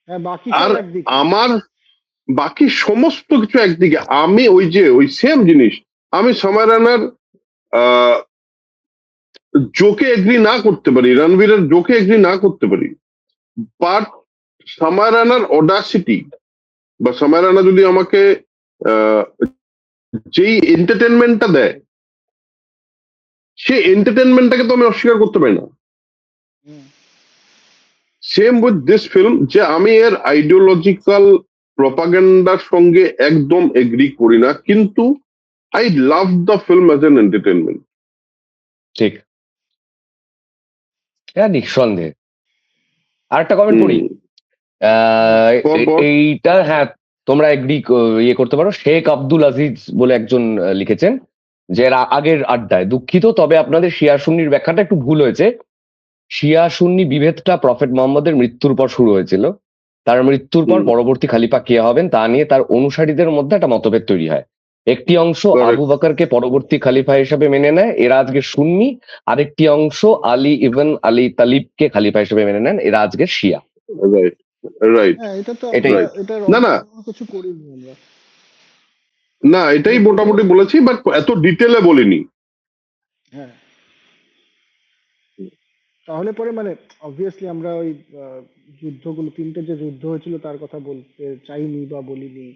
S3: হ্যাঁ, বাকি
S2: আর
S3: সব একদিকে।
S2: আমার বাকি সমস্ত কিছু একদিকে, আমি ওই যে ওই সেম জিনিস, আমি সময় রানার জোকে এগ্রি না করতে পারি, রণবীরের জোকে এগ্রি না করতে পারি, বাট সময় রানার অডাসিটি, বা সময় রানা যদি আমাকে আহ, যেই এন্টারটেনমেন্টটা দেয়, সেই এন্টারটেনমেন্টটাকে তো আমি অস্বীকার করতে পারি না।
S3: হুম।
S2: সেম উইথ দিস ফিল্ম, যে আমি এর আইডিওলজিক্যাল প্রপাগান্ডার সঙ্গে একদম এগ্রি করি না, কিন্তু I love the film as an entertainment.
S1: ঠিক, হ্যাঁ নিঃসন্দেহে। আর একটা কমেন্ট পড়ি।
S3: হুম।
S2: পর পর।
S1: এইটা হ্যাঁ, তোমরা এগ্রি ইয়ে করতে পারো। শেখ আব্দুল আজিজ বলে একজন লিখেছেন যে এর আগের আড্ডায়, দুঃখিত তবে আপনাদের শিয়া সুন্নির ব্যাখ্যাটা একটু ভুল হয়েছে। শিয়া সুন্নি বিভেদটা প্রফেট মোহাম্মদের মৃত্যুর পর শুরু হয়েছিল। তার মৃত্যুর পর
S2: হুম,
S1: পরবর্তী খালিফা কে হবেন তা নিয়ে তার অনুসারীদের মধ্যে একটা মতভেদ তৈরি হয়। একটি অংশ আবু
S2: কারেক্ট,
S1: বকরকে পরবর্তী খলিফা হিসেবে মেনে নেয়, এরা আজকে সুন্নি। আরেকটি অংশ আলী ইবন আলী তালিবকে খলিফা হিসেবে মেনে নেন, এরা আজকে শিয়া।
S2: রাইট রাইট
S3: হ্যাঁ, এটা তো
S1: এটাই।
S3: আমরা
S2: রাইট।
S3: এটার
S2: না না
S3: অন্য কিছু করিনি আমরা।
S2: না, এটাই
S3: আমরা যদিও,
S2: মোটামুটি বলেছি, বাট এত ডিটেলে বলিনি।
S3: হ্যাঁ, তাহলে পরে মানে অবভিয়াসলি আমরা ওই যুদ্ধগুলো, তিনটে যে যুদ্ধ হয়েছিল তার কথা বলতে চাইনি বা বলিনি।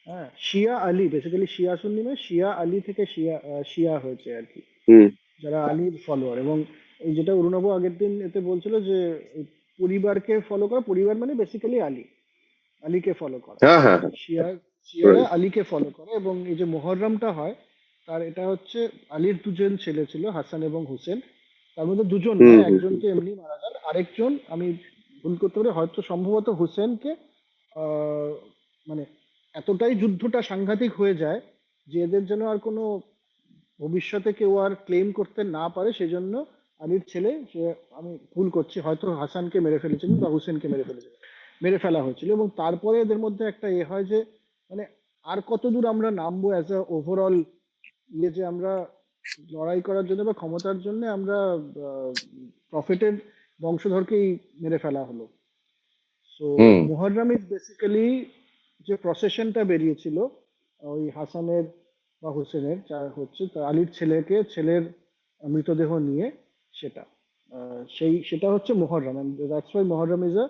S3: হ্যাঁ, শিয়া আলী, বেসিক্যালি শিয়া সুন্নি মানে শিয়া আলী থেকে শিয়া শিয়া হয়েছে আর কি,
S2: হুম,
S3: যারা আলীর ফলোয়ার। এবং এই যেটা অরুণাবু আগের দিন এতে বলছিল যে এই পরিবারকে ফলো করা, পরিবার মানে বেসিক্যালি আলী, আলীকে ফলো করা।
S2: হ্যাঁ হ্যাঁ হ্যাঁ,
S3: শিয়া শিয়ারা
S2: রাইট।
S3: আলীকে ফলো করে। এবং এই যে মুহররমটা হয়, তার এটা হচ্ছে আলীর দুজন ছেলে ছিল, হাসান এবং হুসেন। তার মধ্যে দুজন
S2: হুম
S3: নয়,
S2: হুম
S3: একজন তো এমনি মারা যান, আরেকজন আমি ভুল করতে পারি, হয়তো সম্ভবত হুসেনকে আহ, মানে এতটাই যুদ্ধটা সাংঘাতিক হয়ে যায় যে এদের যেন আর কোনো ভবিষ্যতে কেউ আর ক্লেম করতে না পারে, সেজন্য আলীর ছেলে সে, আমি ভুল করছি, হয়তো হাসানকে মেরে ফেলেছিলেন বা হুসেনকে মেরে ফেলেছিলেন, মেরে ফেলা হয়েছিল। এবং তারপরে এদের মধ্যে একটা এ হয় যে মানে আর কতদূর আমরা নামবো অ্যাজ আ ওভারঅল, ইয়ে যে আমরা লড়াই করার জন্য বা ক্ষমতার জন্য আমরা প্রফিটের বংশধরকেই মেরে ফেলা হলো। So
S1: hmm.
S3: Muharram is basically যে প্রসেশনটা বেরিয়েছিল ওই হাসানের বা হুসেনের, যা হচ্ছে তার আলীর ছেলেকে, ছেলের মৃতদেহ নিয়ে, সেটা সেটা হচ্ছে Muharram. And that's why Muharram is a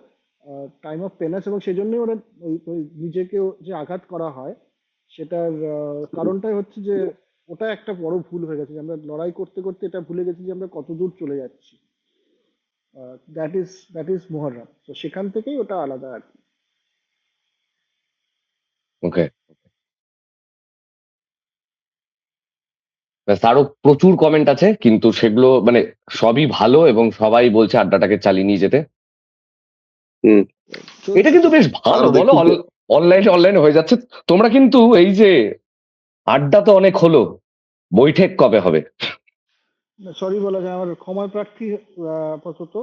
S3: time of penance. এবং সেই জন্যই ওরা ওই নিজেকে যে আঘাত করা হয়, সেটার কারণটাই হচ্ছে যে ওটা একটা বড় ভুল হয়ে গেছে, যে আমরা লড়াই করতে করতে এটা ভুলে গেছি যে আমরা কত দূর চলে যাচ্ছি। দ্যাট ইজ মুহররম, তো সেখান থেকেই ওটা আলাদা আর কি।
S1: ওকে। তারও প্রচুর কমেন্ট আছে, কিন্তু সেগুলো মানে সবই ভালো এবং সবাই বলছে আড্ডাটাকে চালিয়ে নিয়ে যেতে।
S2: হুম।
S1: এটা
S3: চলছে
S1: কিন্তু বেশ
S3: চলছে।
S1: ভালো,
S2: আরো
S1: বলো
S2: দেখি যে,
S1: অনলাইনে অনলাইনে হয়ে যাচ্ছে। তোমরা কিন্তু এই যে আড্ডা তো অনেক হলো, বৈঠক কবে হবে?
S3: সরি বলা যায়, আমার ক্ষমা প্রার্থী আপাতত।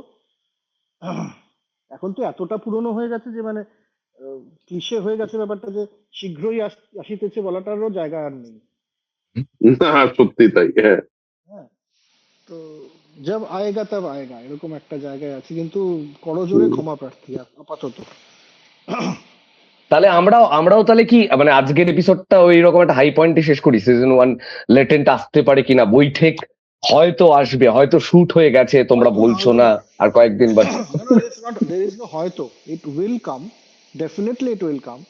S3: এখন তো এতটা পুরনো হয়ে গেছে যে মানে ক্লিশে হয়ে গেছে ব্যাপারটা, যে শীঘ্রই আসিতেছে বলাটারও জায়গা আর নেই।
S2: না সত্যি তাই, হ্যাঁ।
S3: হ্যাঁ, তো জব আয়েগা তব আয়েগা, এরকম একটা জায়গায় আছে, কিন্তু করজোরে
S2: হুম।
S3: ক্ষমা প্রার্থী আপাতত।
S1: তাহলে আমরাও তাহলে কি মানে আজকের এপিসোডটা ওই রকম একটা হাই পয়েন্টে শেষ করি, সিজন 1 লেটেন্ট আসতে পারে কিনা, বৈঠক হয়তো আসবে, হয়তো শুট হয়ে গেছে, তোমরা বলছো না আর কয়েকদিন বাদ।
S3: there is no হয়তো, it will come, definitely it will come.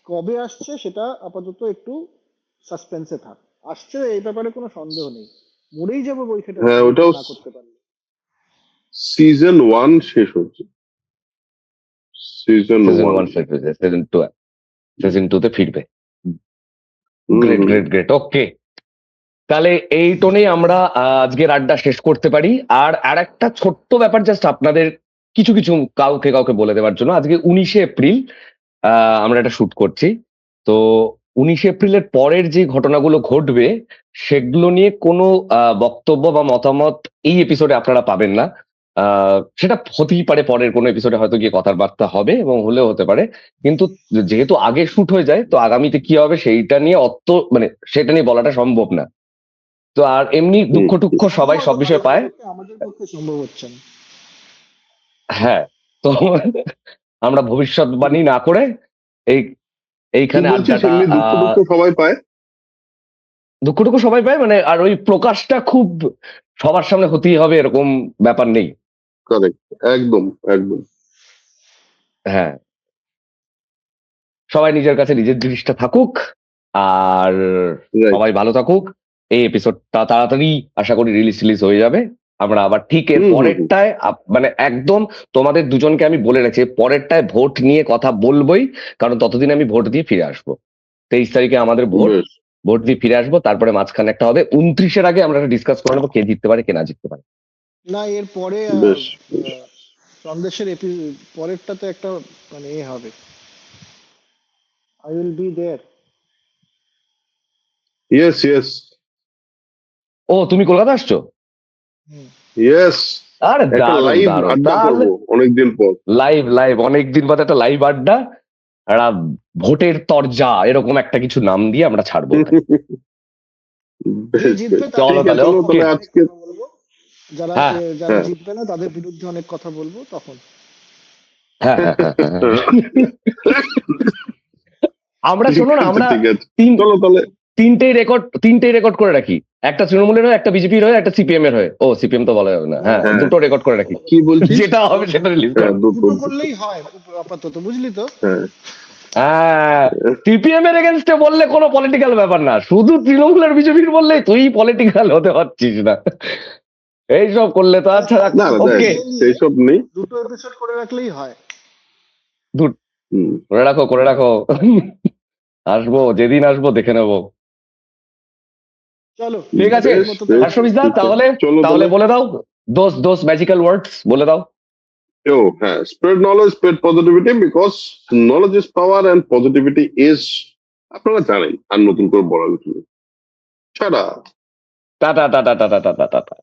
S3: কবে আসছে সেটা আপাতত একটু সাসপেন্সে থাক, আসছে এই ব্যাপারে কোনো সন্দেহ নেই, মরেই যাবো বই সেটা
S2: হ্যাঁ,
S3: predict
S2: ওটাও
S3: না করতে পারলে।
S2: সিজন 1 শেষ হচ্ছে, সিজন
S1: সিজন 1
S2: 1।
S1: শেষ হয়েছে, সিজন 2 তে ফিরবে।
S2: হুম,
S1: গ্রেট
S2: হুম।
S1: গ্রেট গ্রেট, ওকে। তাহলে এই টোনেই আমরা আজকের আড্ডা শেষ করতে পারি। আর একটা ছোট্ট ব্যাপার, জাস্ট আপনাদের কিছু কিছু কাউকে কাউকে বলে দেওয়ার জন্য, আজকে 19শে এপ্রিল আমরা এটা শুট করছি। তো 19শে এপ্রিলের পরের যে ঘটনাগুলো ঘটবে সেগুলো নিয়ে কোনো বক্তব্য বা মতামত এই এপিসোডে আপনারা পাবেন না। সেটা হতেই পারে পরের কোনো এপিসোডে হয়তো গিয়ে কথাবার্তা হবে, এবং হলেও হতে পারে। কিন্তু যেহেতু আগে শুট হয়ে যায়, তো আগামীতে কি হবে সেইটা নিয়ে মানে সেটা নিয়ে বলাটা সম্ভব না। তো আর এমনি দুঃখ টুক্ষ সবাই সব বিষয় পায়।
S3: আমাদের পক্ষে সম্ভব হচ্ছে না।
S1: হ্যাঁ, তো আমরা ভবিষ্যৎবাণী না করে এই
S2: তুই
S1: এইখানে
S2: বলছিস
S1: আড্ডাটা
S2: এমনি দুঃখ দুঃখ সবাই পায়?
S1: দুঃখটুকু সবাই পায় মানে, আর ওই প্রকাশটা খুব সবার সামনে হতেই হবে এরকম ব্যাপার নেই।
S2: কারেক্ট, একদম একদম।
S1: হ্যাঁ, সবাই নিজের কাছে নিজের জিনিসটা থাকুক, আর
S2: রাইট।
S1: সবাই ভালো থাকুক। এই এপিসোডটা তাড়াতাড়ি আশা করি রিলিজ হয়ে যাবে। আমরা আবার ঠিক এর
S2: হুম, হুম, হুম।
S1: পরেরটায় মানে একদম তোমাদের দুজনকে আমি বলে রাখছি, পরেরটায় ভোট নিয়ে কথা বলবোই, কারণ ততদিন আমি ভোট দিয়ে ফিরে আসবো। 23 তারিখে আমাদের ভোট,
S2: বেশ,
S1: ভোট দিয়ে ফিরে আসবো, তারপরে মাঝখানে একটা হবে 29-এর আগে আমরা ডিসকাস করে নেবো কে জিততে পারে কে না জিততে পারে।
S3: না, এর পরে
S2: বেশ, বেশ।
S3: সন্দেশের পরেরটাতে একটা মানে এ হবে, I will be there.
S2: Yes, yes,
S1: ও, তুমি কলকাতা আসছো?
S2: ইয়েস।
S1: আরে
S2: একটা
S1: দারুণ
S2: লাইভ
S1: দারুণ,
S2: আড্ডা
S1: তাহলে
S2: করবো অনেকদিন পর।
S1: লাইভ লাইভ অনেকদিন বাদে একটা লাইভ আড্ডা, একটা ভোটের তরজা এরকম একটা কিছু নাম দিয়ে আমরা ছাড়বো ওখানে।
S3: যে
S2: বেশ,
S3: জিতবে
S2: বেশ।
S3: তাদের
S1: চলো
S2: ঠিক আছে,
S1: তাহলে,
S2: চলো
S1: ওকে।
S2: তাহলে আজকে।
S3: কথা বলবো, যারা
S1: হ্যাঁ
S3: যারা
S2: হ্যাঁ।
S3: জিতবে না তাদের বিরুদ্ধে অনেক কথা বলবো তখন।
S1: হ্যাঁ হ্যাঁ হ্যাঁ হ্যাঁ, হ্যাঁ। আমরা
S2: ঠিক
S1: শোনো না,
S2: আছে,
S1: আমরা
S2: ঠিক আছে,
S1: তিন
S2: চলো তাহলে।
S1: তিনটেই রেকর্ড করে রাখি, একটা তৃণমূলের হয়ে, একটা বিজেপির হয়ে, একটা সিপিএম এর হয়ে। ও, সিপিএম তো বলা যাবে না, হ্যাঁ,
S2: হ্যাঁ।
S1: দুটো রেকর্ড করে রাখি,
S2: কি বলছিস?
S1: যেটা হবে সেটা রিলিজ
S2: হ্যাঁ,
S1: করে।
S2: দুটো।
S3: দুটো করলেই হয় আপাতত, বুঝলি তো।
S2: হ্যাঁ,
S1: হ্যাঁ, সিপিএম এর এগেনস্টে বললে কোনো পলিটিক্যাল ব্যাপার না, শুধু তৃণমূলের বিজেপির বললে তুই পলিটিক্যাল হতে পারছিস না। এইসব করলে তো আচ্ছা।
S2: না না, দেখ,
S1: ওকে,
S2: সেইসব নেই।
S3: দুটো এপিসোড করে রাখলেই হয়।
S2: হুম।
S1: করে রাখো করে রাখো। আসবো, যেদিন আসবো দেখে নেবো।
S3: চলো,
S1: ঠিক আছে,
S2: বেশ, বেশ,
S1: হর্ষবিজদা,
S2: ঠিক আছে।
S1: তাহলে
S2: চলো
S1: তাহলে বলে দাও দোস ম্যাজিক্যাল ওয়ার্ডস বলে দাও।
S2: হ্যাঁ, spread knowledge, spread positivity, because knowledge is power and positivity is, আপনারা জানেন, আর নতুন করে বলার কিছু নেই। ছাড়া
S1: tata tata tata tata tata.